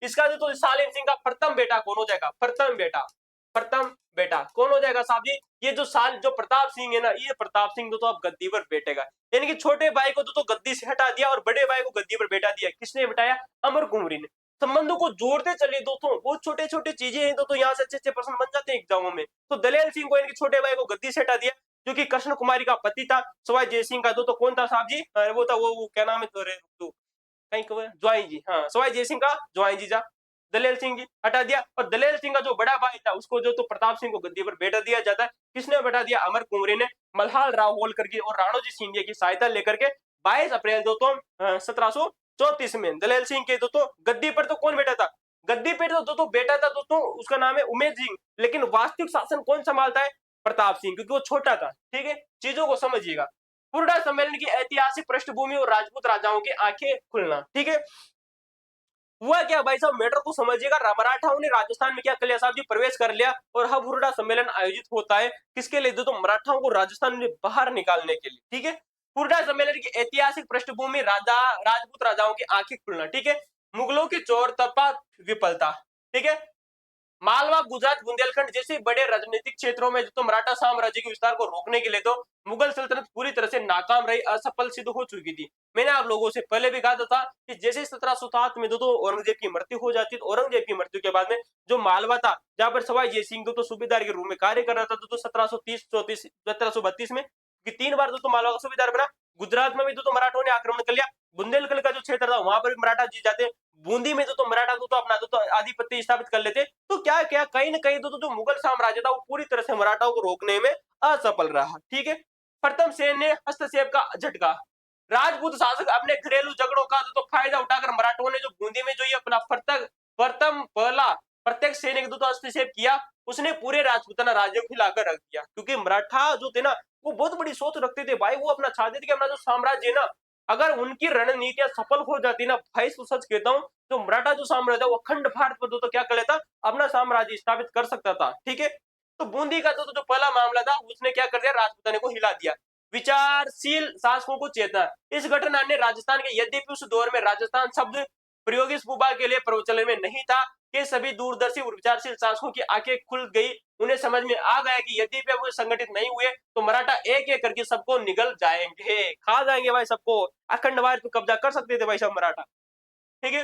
इसका सालिम सिंह का प्रथम बेटा कौन हो जाएगा, प्रथम बेटा कौन हो जाएगा साहब जी, ये जो प्रताप सिंह है ना, ये प्रताप सिंह अब गद्दी पर बैठेगा। यानी कि छोटे भाई को गद्दी से हटा दिया और बड़े भाई को गद्दी पर बैठा दिया, किसने बिठाया, अमर कुंवरी ने। संबंधों को जोड़ते चले बहुत छोटे छोटे चीजें हैं यहाँ से अच्छे प्रश्न बन जाते हैं एग्जामों में। दलेल सिंह को यानी छोटे भाई को गद्दी से हटा दिया, जो कि कृष्ण कुमारी का पति था। सवाई जय सिंह का कौन था साहब जी, वो था वो क्या नाम है कहीं ज्वाई जी, हाँ सवाई जय सिंह का ज्वाई जीजा दलेल सिंह जी हटा दिया। और दलेल सिंह का जो बड़ा भाई था उसको प्रताप सिंह को गद्दी पर बैठा दिया जाता है। किसने बैठा दिया, अमर कुंवरी ने। मल्हार राव होलकर की और राणोजी सिंधिया की सहायता लेकर के 22 अप्रैल 1734 में दलेल सिंह के गद्दी पर कौन बैठा था, गद्दी पर बेटा था उसका नाम है उमेद सिंह, लेकिन वास्तविक शासन कौन संभालता है, प्रताप सिंह, क्योंकि वो छोटा था। ठीक है, चीजों को समझिएगा। फुरडा सम्मेलन की ऐतिहासिक पृष्ठभूमि और राजपूत राजाओं की आंखें खुलना। ठीक है, हुआ क्या भाई साहब, मैटर को समझिएगा। मराठाओं ने राजस्थान में क्या कर लिया साहब जी, प्रवेश कर लिया और हुरडा सम्मेलन आयोजित होता है किसके लिए, मराठाओं को राजस्थान में बाहर निकालने के लिए। ठीक है, हुरडा सम्मेलन की ऐतिहासिक पृष्ठभूमि राजपूत राजाओं की आंखें खुलना। ठीक है, मुगलों की चोर तपा विफलता। ठीक है, मालवा, गुजरात, बुंदेलखंड जैसे बड़े राजनीतिक क्षेत्रों में मराठा साम्राज्य के विस्तार को रोकने के लिए मुगल सल्तनत पूरी तरह से नाकाम रही, असफल सिद्ध हो चुकी थी। मैंने आप लोगों से पहले भी कहा था कि जैसे 1707 में औरंगजेब की मृत्यु हो जाती, तो औरंगजेब की मृत्यु के बाद में जो मालवा था, जहां पर सवाई जय सिंह सूबेदार के रूप में कार्य कर रहा था, 1732 में 3 बार मालवा का सूबेदार बना। गुजरात में भी मराठों ने आक्रमण कर लिया। बुंदेलखंड का जो क्षेत्र था वहां पर भी मराठा जीत जाते। बूंदी में मराठा अपना आधिपत्य स्थापित कर लेते। तो क्या क्या कहीं ना कहीं जो मुगल साम्राज्य था वो पूरी तरह से मराठाओं को रोकने में असफल रहा। ठीक है, प्रथम सेन ने हस्तक्षेप का झटका। राजपूत शासक अपने घरेलू झगड़ों का फायदा उठाकर मराठों ने जो बूंदी में जो ये अपना प्रथम पहला प्रत्यक्ष सैनिक हस्तक्षेप किया, उसने पूरे राजपूताना राज्य को हिलाकर रख दिया। क्योंकि मराठा जो थे ना वो बहुत बड़ी सोच रखते थे भाई, वो अपना चाहते थे कि अपना जो साम्राज्य है ना, अगर उनकी रणनीतियां सफल हो जाती ना भाई, तो सच कहता हूं तो मराठा जो साम्राज्य वो अखंड भारत पर क्या कर लेता, अपना साम्राज्य स्थापित कर सकता था। ठीक है, तो बूंदी का जो पहला मामला था उसने क्या कर दिया, राजपूताने को हिला दिया। विचारशील शासकों को चेतना। इस घटना ने राजस्थान के, यद्यपि उस दौर में राजस्थान शब्द प्रयोग इस भूभाग के लिए प्रचलन में नहीं था, के सभी दूरदर्शी और विचारशील शासकों की आंखें खुल गई। उन्हें समझ में आ गया कि यदि वे वो संगठित नहीं हुए तो मराठा एक एक करके सबको निगल जाएंगे, खा जाएंगे भाई सबको। अखंड भारत पे कब्जा कर सकते थे भाई सब मराठा। ठीक है,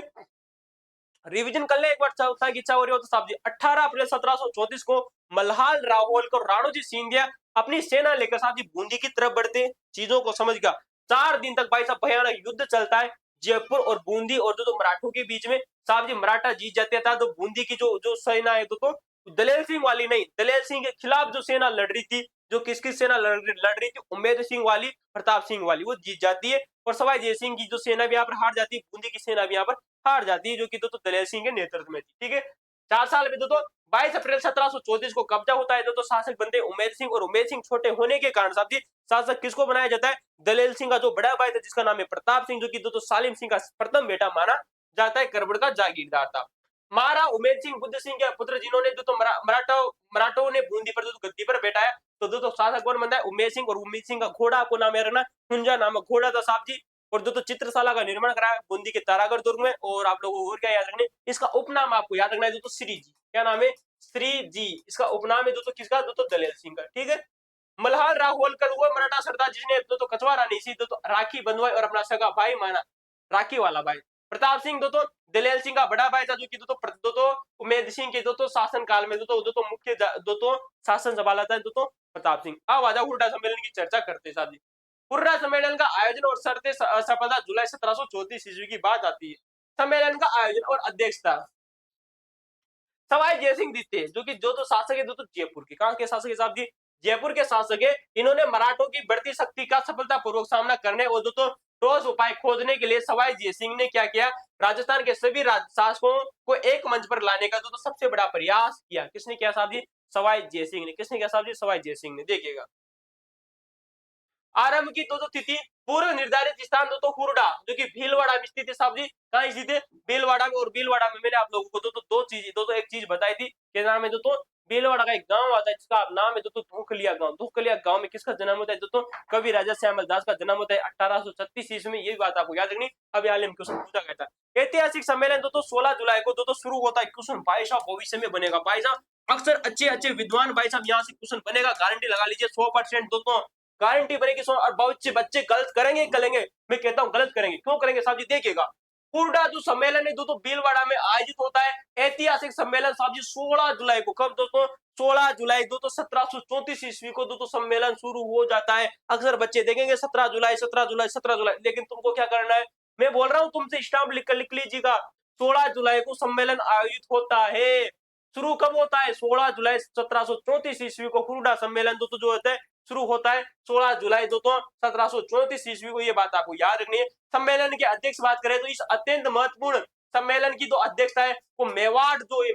रिवीजन कर ले एक बार की इच्छा हो रही हो तो साहब जी। 18 अप्रैल 1734 को मल्हार राव होलकर राणोजी सिंधिया अपनी सेना लेकर साहब जी बूंदी की तरफ बढ़ते। चीजों को समझ गया। 4 दिन तक भाई साहब भयानक युद्ध चलता है जयपुर और बूंदी और जो मराठों के बीच में। साहब जी मराठा जीत जाते था। तो बूंदी की जो जो सेना है तो दलेल सिंह वाली नहीं, दलेल सिंह के खिलाफ जो सेना लड़ रही थी, जो किसकी सेना लड़ रही थी, उम्मेद सिंह वाली, प्रताप सिंह वाली, वो जीत जाती है। और सवाई जय सिंह की जो सेना भी यहाँ पर हार जाती है, बूंदी की सेना भी यहाँ पर हार जाती है, जो कि तो दलेल सिंह के नेतृत्व में थी। ठीक है, 4 साल में तो 22 अप्रैल 1734 को कब्जा होता है। तो शासक बनते उम्मेद सिंह, और उम्मेद सिंह छोटे होने के कारण साहब जी शासक किसको बनाया जाता है, दलेल सिंह का जो बड़ा भाई था जिसका नाम है प्रताप सिंह, जो कि तो सालिम सिंह का प्रथम बेटा माना जाता है, करबड़ का जागीरदार था। महाराणा उम्मेद सिंह बुद्ध सिंह के पुत्र जिन्होंने तो मराठों ने बूंदी पर गद्दी पर बैठाया। तो शासक कौन बनता है, उम्मेद सिंह। और उम्मेद सिंह का घोड़ा आपको नाम है रखना, हुंजा नामक घोड़ा था साहब जी। और जो चित्रशाला का निर्माण कराया बूंदी के तारागढ़ दुर्ग में। और आप लोगों को और क्या याद रखना है, इसका उपनाम आपको याद रखना है तो श्री जी। क्या नाम है, श्री जी। इसका उपनाम है दोस्तों किसका, दोस्तों दलेल सिंह का। ठीक है, मल्हार राव होलकर हुआ मराठा सरदार जिसने तो कछवा रानी सी तो राखी बंधवाई और अपना सगा भाई माना, राखी वाला भाई। प्रताप सिंह तो दलेल सिंह का बड़ा भाई था, जो कि तो उम्मेद सिंह के तो शासन काल में तो मुख्य तो शासन संभाला था तो प्रताप सिंह। अब आजा हुर्डा सम्मेलन की चर्चा करते साहब जी। हुर्डा सम्मेलन का आयोजन और शर्तें सफलता जुलाई 1734 ईस्वी की बात आती है। सम्मेलन का आयोजन और अध्यक्षता सवाई जयसिंह द्वितीय, जो कि जो तो शासक है तो जयपुर के। कहां के शासक है साहब जी, जयपुर के शासक है। इन्होंने मराठों की बढ़ती शक्ति का सफलतापूर्वक सामना करने और तो ठोस उपाय खोजने के लिए सवाई जयसिंह ने क्या किया, राजस्थान के सभी शासकों को एक मंच पर लाने का तो सबसे बड़ा प्रयास किया। किसने किया साहब जी, सवाई जयसिंह ने। किसने किया साहब जी, सवाई जयसिंह ने। देखिएगा आरंभ की तो तिथि पूर्व निर्धारित स्थान तो हुरडा, जो कि भीलवाड़ा में स्थित है साहब जी। कहाँ स्थित है, भीलवाड़ा में। और भीलवाड़ा में मैंने आप लोगों को दो चीज एक चीज बताई थी। क्या नाम है तो भीलवाड़ा का एक गांव आता है जिसका नाम है तो धोखलिया गांव। धोखलिया गांव में किसका जन्म होता है तो कवि राजा श्यामल दास का जन्म होता है 1836 ईस्वी में। ये बात आपको याद रखनी। अभी हाल में क्वेश्चन पूछा गया था। ऐतिहासिक सम्मेलन तो 16 जुलाई को तो शुरू होता है। क्वेश्चन भाई साहब भविष्य में बनेगा भाई साहब, अक्सर अच्छे अच्छे विद्वान भाई साहब यहाँ से क्वेश्चन बनेगा, गारंटी लगा लीजिए 100% दोस्तों, गारंटी बनेगी। और बच्चे गलत करेंगे करेंगे, मैं कहता हूं गलत करेंगे। क्यों करेंगे साहब जी, देखिएगा हुर्डा जो सम्मेलन है दोस्तों भीलवाड़ा में आयोजित होता है। ऐतिहासिक सम्मेलन साहब जी 16 जुलाई को। कब दोस्तों, 16 जुलाई 1734 ईस्वी को दोस्तों सम्मेलन शुरू हो जाता है। अक्सर बच्चे देखेंगे 17 जुलाई 17 जुलाई 17 जुलाई, लेकिन तुमको क्या करना है, मैं बोल रहा हूं तुमसे स्टाम्प लिख लीजिएगा। 16 जुलाई को सम्मेलन आयोजित होता है। शुरू कब होता है, 16 जुलाई 1734 ईस्वी को हुर्डा सम्मेलन दोस्तों जो होता है शुरू होता है 16 जुलाई 1734 ईस्वी को। ये बात आपको याद रखनी है। सम्मेलन के अध्यक्ष बात करें तो इस अत्यंत महत्वपूर्ण सम्मेलन की जो अध्यक्षता है वो मेवाड़ जो है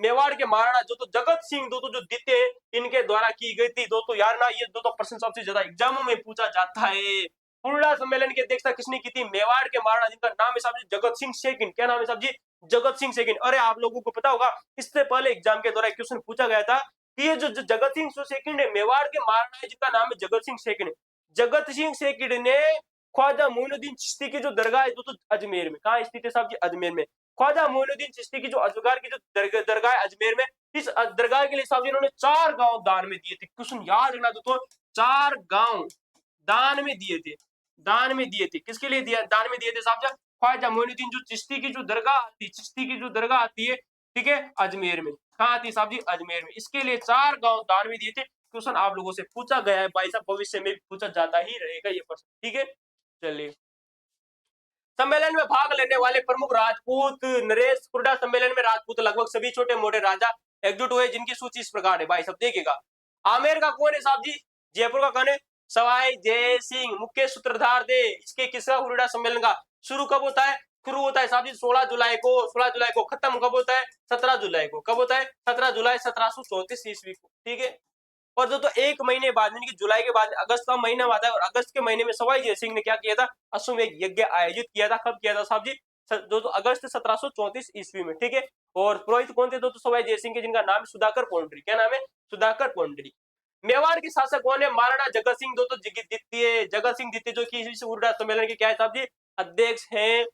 मेवाड़ के महाराणा जो जगत सिंह जो द्वितीय इनके द्वारा की गई थी। दोस्तों यार ना ये प्रश्न सबसे ज्यादा एग्जामों में पूछा जाता है। हुर्डा सम्मेलन की अध्यक्षता किसने की थी, मेवाड़ के महाराणा जिनका नाम है साहब जी जगत सिंह सेकंड। क्या नाम है साहब जी, जगत सिंह सेकंड। अरे आप लोगों को पता होगा इससे पहले एग्जाम के दौरान क्वेश्चन पूछा गया था कि ये जो जगत सिंह सेकंड है मेवाड़ के महाराणा है जिनका नाम है जगत सिंह सेकंड। जगत सिंह सेकंड ने ख्वाजा मोइनुद्दीन चिश्ती की जो दरगाह है तो अजमेर में। कहाँ स्थित है साहब जी, अजमेर में। ख्वाजा मोइनुद्दीन चिश्ती की जो अजगार की जो दरगाह है अजमेर में, इस दरगाह के लिए साहब जी इन्होंने 4 गांव दान में दिए थे। क्वेश्चन याद रखना दोस्तों, 4 गांव दान में दिए थे। दान में दिए थे, किसके लिए दिया, दान में दिए थे साहब जी, ख्वाजा मोइनुद्दीन जो चिश्ती की जो दरगाह आती, चिश्ती की जो दरगाह आती है ठीक है अजमेर में। कहाँ आती है साहब जी, अजमेर में। इसके लिए 4 गांव दान में दिए थे। क्वेश्चन आप लोगों से पूछा गया है भाई साहब, भविष्य में भी पूछा जाता ही रहेगा ये प्रश्न। ठीक है, चलिए सम्मेलन में भाग लेने वाले प्रमुख राजपूत नरेश। हुर्डा सम्मेलन में राजपूत लगभग सभी छोटे मोटे राजा एकजुट हुए, जिनकी सूची इस प्रकार है भाई सब देखिएगा। आमेर का कौन है साहब जी, जयपुर का कौन है, सवाई जय सिंह मुख्य सूत्रधार थे इसके। किसका, हुर्डा सम्मेलन का शुरू कब होता है, शुरू होता है साहब जी 16 जुलाई को। 16 जुलाई को खत्म कब होता है, 17 जुलाई को। कब होता है, 17 जुलाई 1734 ईस्वी को। ठीक है, और जो तो एक महीने बाद यानी कि जुलाई के बाद अगस्त का महीना आता है, और अगस्त के महीने में सवाई जय सिंह ने क्या किया था, अश्वमेध यज्ञ आयोजित किया था। कब किया था साहब जी, जो अगस्त 1734 ईस्वी में। ठीक है, और पुरोहित कौन थे, तो सवाई जय सिंह के, जिनका नाम सुधाकर पौंडरी। क्या नाम है, सुधाकर पौंडरी। मेवाड़ के शासक कौन है, महाराणा जगत सिंह द्वितीय। जगत सिंह द्वितीय जो कि हुर्डा सम्मेलन के क्या है साहब जी, अध्यक्ष हैं।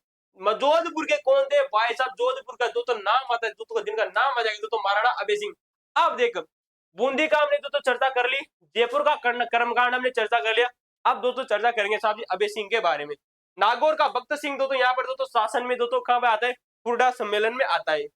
जोधपुर के कौन थे भाई साहब? जोधपुर का दोस्तों नाम आता है, दोस्तों जिनका नाम आ जाएगा दोस्तों महाराणा अभय सिंह। अब देख, बूंदी का हमने दोस्तों चर्चा कर ली, जयपुर का कर्मकांड हमने चर्चा कर लिया। अब दोस्तों चर्चा करेंगे साहब जी अभय सिंह के बारे में। नागौर का भक्त सिंह दोस्तों यहाँ पर दोस्तों शासन में दोस्तों कहां पे आता है? फुरडा सम्मेलन में आता है।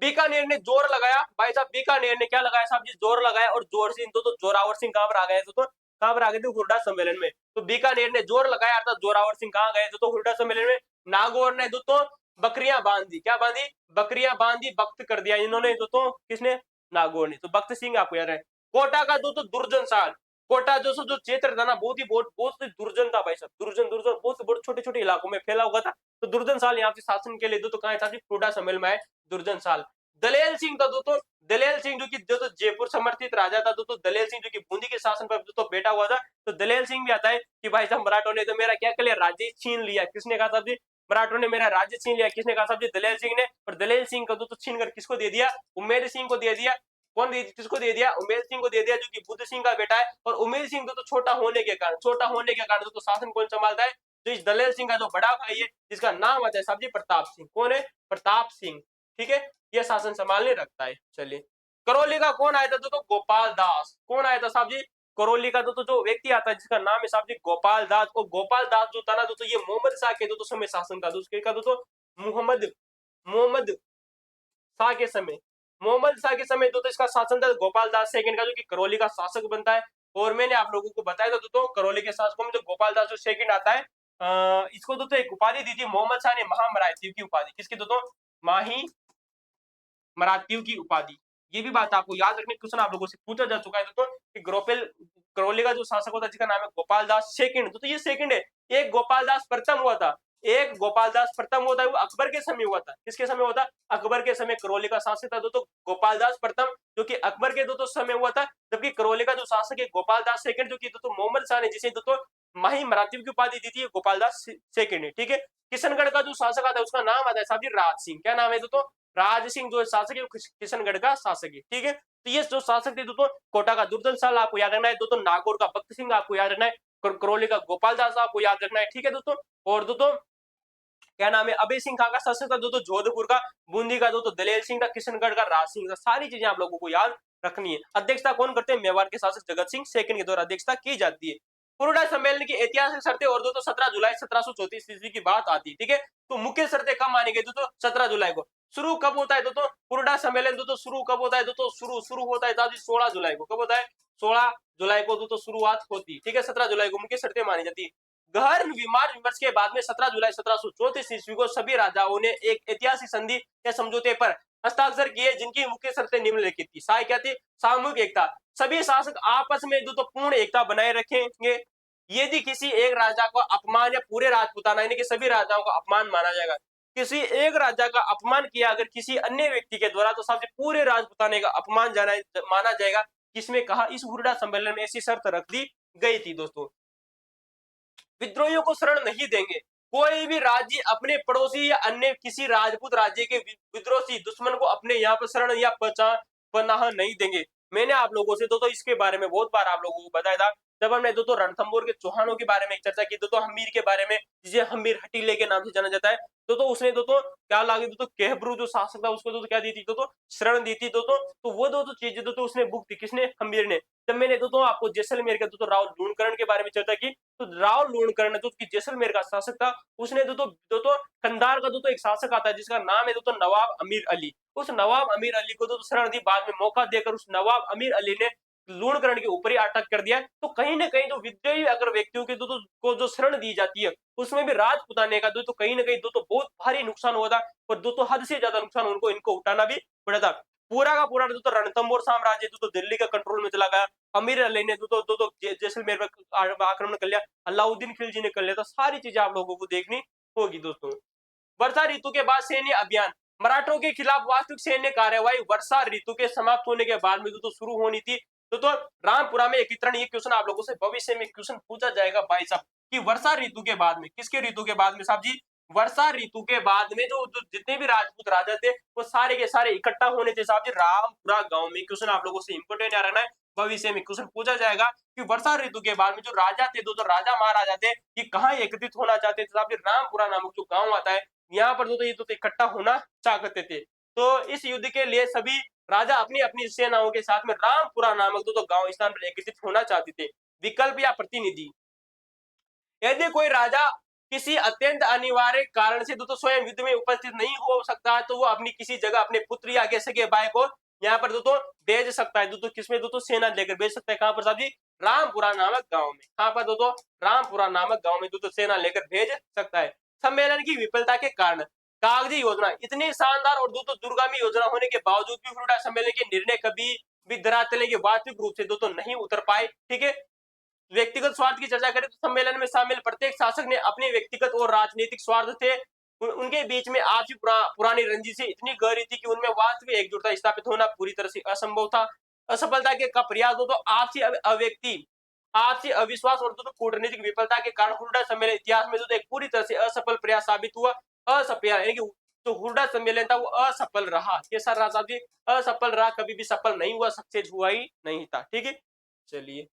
बीकानेर ने जोर लगाया भाई साहब, बीकानेर ने क्या लगाया साहब जी? जोर लगाया, और जोर सिंह तो जोरावर सिंह कहां पर आ गए तो कहां पर आ गए थे? हुरडा सम्मेलन में। तो बीकानेर ने जोर लगाया अर्थात जोरावर सिंह कहां गए तो हुरडा सम्मेलन में। नागौर ने दोस्तों बकरियां बांधी, क्या बांधी? बकरियां बांधी, वक्त कर दिया इन्होंने दोस्तों, किसने? नागौर ने। तो भक्त सिंह आपको याद है। कोटा का दोस्तों दुर्जन साल, कोटा जो क्षेत्र था ना, बहुत ही दुर्जन था भाई साहब, दुर्जन दुर्जन, बहुत छोटे छोटे इलाकों में फैला हुआ था। तो दुर्जन साल यहाँ पे शासन के लिए दोस्तों कहा था? हुरडा सम्मेलन में आए दुर्जन साल। दलेल सिंह था दोस्तों, दलेल सिंह जो कि जयपुर समर्थित राजा था दोस्तों, दलेल सिंह जो कि बूंदी के शासन पर दोस्तों बैठा हुआ था। तो दलेल सिंह भी आता है कि भाई साहब मराठों ने तो मेरा क्या कर लिया? राज्य छीन लिया। किसने कहा साहब जी? मराठों ने मेरा राज्य छीन लिया। किसने कहा साहब जी? दलेल सिंह ने। और दलेल सिंह का दोस्तों छीन कर किसको दे दिया? उमेर सिंह को दे दिया। कौन दे, किसको दे दिया? उमेर सिंह को दे दिया, जो कि बुद्ध सिंह का बेटा है। और उमेर सिंह दोस्तों छोटा होने के कारण दोस्तों शासन कौन संभालता है? तो इस दलेल सिंह का जो बड़ा भाई है, जिसका नाम आता है साहब जी प्रताप सिंह। कौन है? प्रताप सिंह। ठीक है, यह शासन संभालने रखता है। चलिए, करौली का कौन आया था दोस्तों? गोपाल दास। कौन आया था साहब जी? करौली का दोस्तों जो व्यक्ति आता है जिसका नाम है साहब जी गोपाल दास। और गोपाल दास जो था ना दोस्तों, ये मोहम्मद शाह के दोस्तों समय शासन था। दोस्तों मोहम्मद मोहम्मद शाह के समय, मोहम्मद शाह के समय दोस्तों इसका शासन था गोपाल दास सेकंड का, जो कि करौली का शासक बनता है। और मैंने आप लोगों को बताया था दोस्तों, करौली के शासकों में जो गोपाल दास जो सेकंड आता है, इसको दोस्तों एक उपाधि दी थी मोहम्मद शाह ने, महामराठियों की उपाधि। किसकी दोस्तों? माही मराठियों की उपाधि। ये भी बात आपको याद रखने, क्वेश्चन आप लोगों से पूछा जा चुका है दोस्तों कि करौली का जो शासक होता है जिसका नाम है गोपाल दास सेकंड, तो ये सेकंड है। एक गोपाल दास प्रथम हुआ था, एक गोपाल दास प्रथम होता है, वो अकबर के समय हुआ था। किसके समय हुआ था? अकबर के समय करौली का शासक था दोस्तों गोपाल दास प्रथम, जो कि अकबर के दोस्तों समय हुआ था। जबकि करौली का जो शासक है गोपाल दास सेकंड, जो कि दोस्तों मोहम्मद शाह ने जिसे दोस्तों माही मराठियों की उपाधि दी थी, गोपाल दास सेकंड है। ठीक है, किशनगढ़ का जो शासक आता है उसका नाम आता है साहब जी राज सिंह। क्या नाम है दोस्तों? राज सिंह जो शासक है वो किशनगढ़ का शासक है। ठीक है, तो ये जो शासक थे दोस्तों, कोटा का दुर्जन साल आपको याद रखना है दोस्तों, नागौर का भक्त सिंह आपको याद रखना है, करौली का गोपाल दास आपको याद रखना है। ठीक है दोस्तों, और दोस्तों क्या नाम है? अभय सिंह का शासक था दोस्तों जोधपुर का, बूंदी का दोस्तों दलेल सिंह था, किशनगढ़ का राज सिंह था। सारी चीजें आप लोगों को याद रखनी है। अध्यक्षता कौन करते हैं? मेवाड़ के शासक जगत सिंह सेकंड के द्वारा अध्यक्षता की जाती है। पुरुडा सम्मेलन की ऐतिहासिक शर्तें और दोस्तों 17 जुलाई 1734 ईस्वी की बात आती है। ठीक है, तो मुख्य शर्तें कब मानी गई दोस्तों? 17 जुलाई को। शुरू कब होता है दोस्तों? पुरुडा सम्मेलन दोस्तों शुरू कब होता है दोस्तों? शुरू होता है 16 जुलाई को। कब होता है? 16 जुलाई को दोस्तों शुरुआत होती है। ठीक है, 17 जुलाई को मुख्य शर्तें मानी जाती है। गहन विमर्श के बाद में 17 जुलाई 1734 ईस्वी को सभी राजाओं ने एक ऐतिहासिक संधि या समझौते पर हस्ताक्षर किए, जिनकी मुख्य शर्तें निम्नलिखित थी। क्या थी? सामूहिक एकता, सभी शासक आपस में दोस्तों पूर्ण एकता बनाए रखेंगे। यदि किसी एक राजा को अपमान या पूरे राजपूताना यानी कि सभी राजाओं का अपमान माना जाएगा, किसी एक राजा का अपमान किया अगर किसी अन्य व्यक्ति के द्वारा, तो सबसे पूरे राजपूताने का अपमान माना जाएगा। किसमें कहा? इस हुरडा सम्मेलन में ऐसी शर्त रख दी गई थी दोस्तों। विद्रोहियों को शरण नहीं देंगे, कोई भी राज्य अपने पड़ोसी या अन्य किसी राजपूत राज्य के विद्रोही दुश्मन को अपने यहाँ पर शरण या पनाह नहीं देंगे। मैंने आप लोगों से दोस्तों इसके बारे में बहुत बार आप लोगों को बताया था, जब हमने दोस्तों रणथंभौर के चौहानों के बारे में चर्चा की, दोस्तों हमीर के बारे में, जिसे हमीर हटीले के नाम से जाना जाता है। दोस्तों उसने दोस्तों क्या लागी? दोस्तों केहब्रू जो शासक था उसको दोस्तों क्या दी थी? दोस्तों शरण दी थी दोस्तों। तो वो दोस्तों चीजें दोस्तों उसने बुक थी, किसने? हमीर ने। जब मैंने दोस्तों आपको जैसलमेर के दोस्तों राव लूणकरण के बारे में चर्चा की, तो राव लूणकरण जो कि जैसलमेर का शासक था, उसने दोस्तों कंधार का दोस्तों एक शासक आता है जिसका नाम है दोस्तों नवाब अमीर अली। उस नवाब अमीर अली को दोस्तों शरण दी, बाद में मौका देकर उस नवाब अमीर अली ने लूणकरण के ऊपर ही अटक कर दिया। तो कहीं ना कहीं जो विद्रोही अगर व्यक्तियों के दोस्तों को जो शरण दी जाती है, उसमें भी राजपुताने का दोस्तों कहीं ना कहीं दोस्तों बहुत भारी नुकसान हुआ था, और दोस्तों हद से ज्यादा नुकसान इनको उठाना भी पड़ा था। पूरा का पूरा दोस्तों रणथंभौर साम्राज्य दोस्तों दिल्ली के कंट्रोल में चला गया। अमीर अली ने दोस्तों जैसलमेर पर आक्रमण कर लिया, अलाउद्दीन खिलजी ने कर लिया। तो सारी चीजें आप लोगों को देखनी होगी दोस्तों। वर्षा ऋतु के बाद सैन्य अभियान, मराठों के खिलाफ वास्तविक सैन्य कार्यवाही वर्षा ऋतु के समाप्त होने के बाद में दोस्तों शुरू होनी थी। तो रामपुरा में एकीकरण, ये क्वेश्चन आप लोगों से भविष्य में क्वेश्चन पूछा जाएगा भाई साहब कि वर्षा ऋतु के बाद में, किसके ऋतु के बाद में साहब जी? वर्षा ऋतु के बाद में जो जितने भी राजपूत राजा थे वो सारे के सारे इकट्ठा होने थे साहब जी रामपुरा गांव में। क्वेश्चन आप लोगों से इंपोर्टेंट याद रखना है, भविष्य में क्वेश्चन पूछा जाएगा कि वर्षा ऋतु के बाद में जो राजा थे, दोस्तों राजा महाराजा थे, ये कहाँ एकत्रित होना चाहते थे? तो आपके रामपुरा नामक जो गांव आता है, यहाँ पर दोस्तों ये तो इकट्ठा होना चाहते थे। तो इस युद्ध के लिए सभी राजा अपनी अपनी सेनाओं के साथ में रामपुरा नामक दोस्तों गांव स्थान पर एकत्रित होना चाहते थे। विकल्प या प्रतिनिधि, यदि कोई राजा किसी अत्यंत अनिवार्य कारण से दोस्तों स्वयं युद्ध में उपस्थित नहीं हो सकता है, तो वो अपनी किसी जगह अपने पुत्र या आगे सगे भाई को यहाँ पर दोस्तों भेज सकता है। दोस्तों किसमें दोस्तों सेना लेकर भेज सकता है, कहां पर साहब जी? रामपुरा नामक गांव में। कहां पर दोस्तों? रामपुरा नामक गांव में दोस्तों सेना लेकर भेज सकता है। सम्मेलन की विफलता के कारण, कागजी योजना इतनी शानदार और दोस्तों दूरगामी योजना होने के बावजूद भी फ्लोरिडा सम्मेलन के निर्णय कभी भी धरातल के वास्तविक रूप से दोस्तों नहीं उतर पाए। ठीक है, व्यक्तिगत स्वार्थ की चर्चा करें तो सम्मेलन में शामिल प्रत्येक शासक ने अपने व्यक्तिगत और राजनीतिक स्वार्थ थे, उनके बीच में आपसी पुरानी रंजिशें इतनी गहरी थी कि उनमें वास्तविक एकजुटता स्थापित होना पूरी तरह से असंभव था। असफलता के का प्रयास हो तो आपसी अविश्वास और तो कूटनीतिक विफलता के कारण हुड्डा सम्मेलन इतिहास में तो एक पूरी तरह से असफल प्रयास साबित हुआ। असफल यानी कि जो हुड्डा सम्मेलन था वो असफल रहा। कैसा रहा साहब जी? असफल रहा, कभी भी सफल नहीं हुआ, सक्सेस हुआ ही नहीं था। ठीक है, चलिए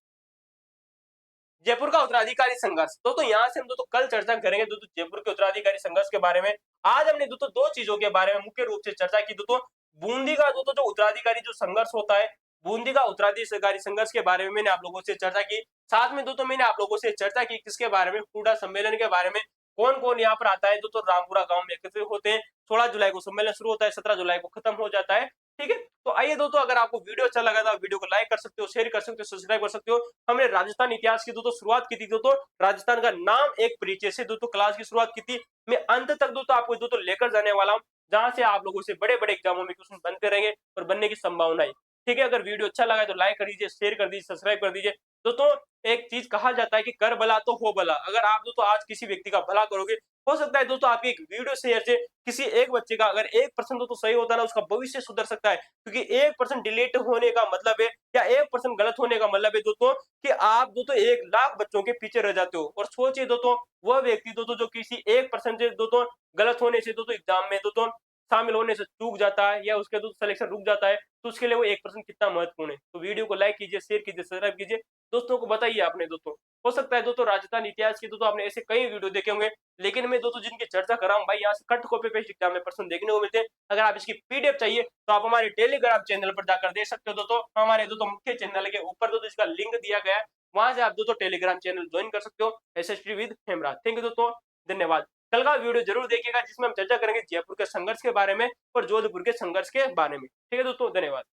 जयपुर का उत्तराधिकारी संघर्ष, दोस्तों यहाँ से हम दोस्तों कल चर्चा करेंगे दोस्तों जयपुर के उत्तराधिकारी संघर्ष के बारे में। आज हमने दोस्तों दो चीजों के बारे में मुख्य रूप से चर्चा की। दोस्तों बूंदी का दोस्तों जो उत्तराधिकारी जो संघर्ष होता है, बूंदी का उत्तराधिकारी संघर्ष के बारे में मैंने आप लोगों से चर्चा की। साथ में दोस्तों मैंने आप लोगों से चर्चा की किसके बारे में? हुड्डा सम्मेलन के बारे में। कौन कौन यहाँ पर आता है? दोस्तों रामपुरा गांव में एकत्रित होते हैं। 16 जुलाई को सम्मेलन शुरू होता है, 17 जुलाई को खत्म हो जाता है। ठीक है, तो आइए दोस्तों, अगर आपको वीडियो अच्छा लगा था वीडियो को लाइक कर सकते हो, शेयर कर सकते हो, सब्सक्राइब कर सकते हो। हमने राजस्थान इतिहास की दोस्तों शुरुआत की थी, दोस्तों राजस्थान का नाम एक परिचय से दोस्तों क्लास की शुरुआत की थी। मैं अंत तक दोस्तों आपको दोस्तों लेकर जाने वाला हूं, जहां से आप लोगों से बड़े बड़े एग्जामों में क्वेश्चन बनते रहेंगे और बनने की संभावना है। ठीक है, अगर वीडियो अच्छा लगा तो लाइक कर दीजिए, शेयर कर दीजिए, सब्सक्राइब कर दीजिए। दोस्तों एक चीज कहा जाता है कि कर भला तो हो भला। अगर आप दोस्तों आज किसी व्यक्ति का भला करोगे, हो सकता है दोस्तों आपकी एक वीडियो शेयर से किसी एक बच्चे का अगर 1% दोस्तों सही होता है ना, उसका भविष्य सुधर सकता है। क्योंकि 1% डिलीट होने का मतलब है या 1% गलत होने का मतलब है दोस्तों कि आप दोस्तों 1 लाख बच्चों के पीछे रह जाते हो। और सोचिए दोस्तों वह व्यक्ति दोस्तों जो किसी 1% से दोस्तों गलत होने से दोस्तों एग्जाम में दोस्तों शामिल होने से चूक जाता है या उसके दोस्तों सिलेक्शन रुक जाता है, तो उसके लिए वो 1% कितना महत्वपूर्ण है। तो वीडियो को लाइक कीजिए, शेयर कीजिए, सब्सक्राइब कीजिए, दोस्तों को बताइए आपने दोस्तों। हो सकता है दोस्तों राजस्थान इतिहास के दोस्तों आपने ऐसे कई वीडियो देखे होंगे, लेकिन मैं दोस्तों जिनकी चर्चा कर रहा हूँ भाई यहाँ से कट कॉपी पेस्ट एग्जाम में प्रश्न देखने को मिलते हैं। अगर आप इसकी पीडीएफ चाहिए तो आप हमारे टेलीग्राम चैनल पर जाकर देख सकते हो। दोस्तों हमारे दोस्तों मुख्य चैनल के ऊपर दोस्तों इसका लिंक दिया गया है, वहां से आप दोस्तों टेलीग्राम चैनल ज्वाइन कर सकते हो, SST with Hemraj. Thank you दोस्तों, धन्यवाद। कल का वीडियो जरूर देखिएगा जिसमें हम चर्चा करेंगे जयपुर के संघर्ष के बारे में और जोधपुर के संघर्ष के बारे में। ठीक है दोस्तों, धन्यवाद।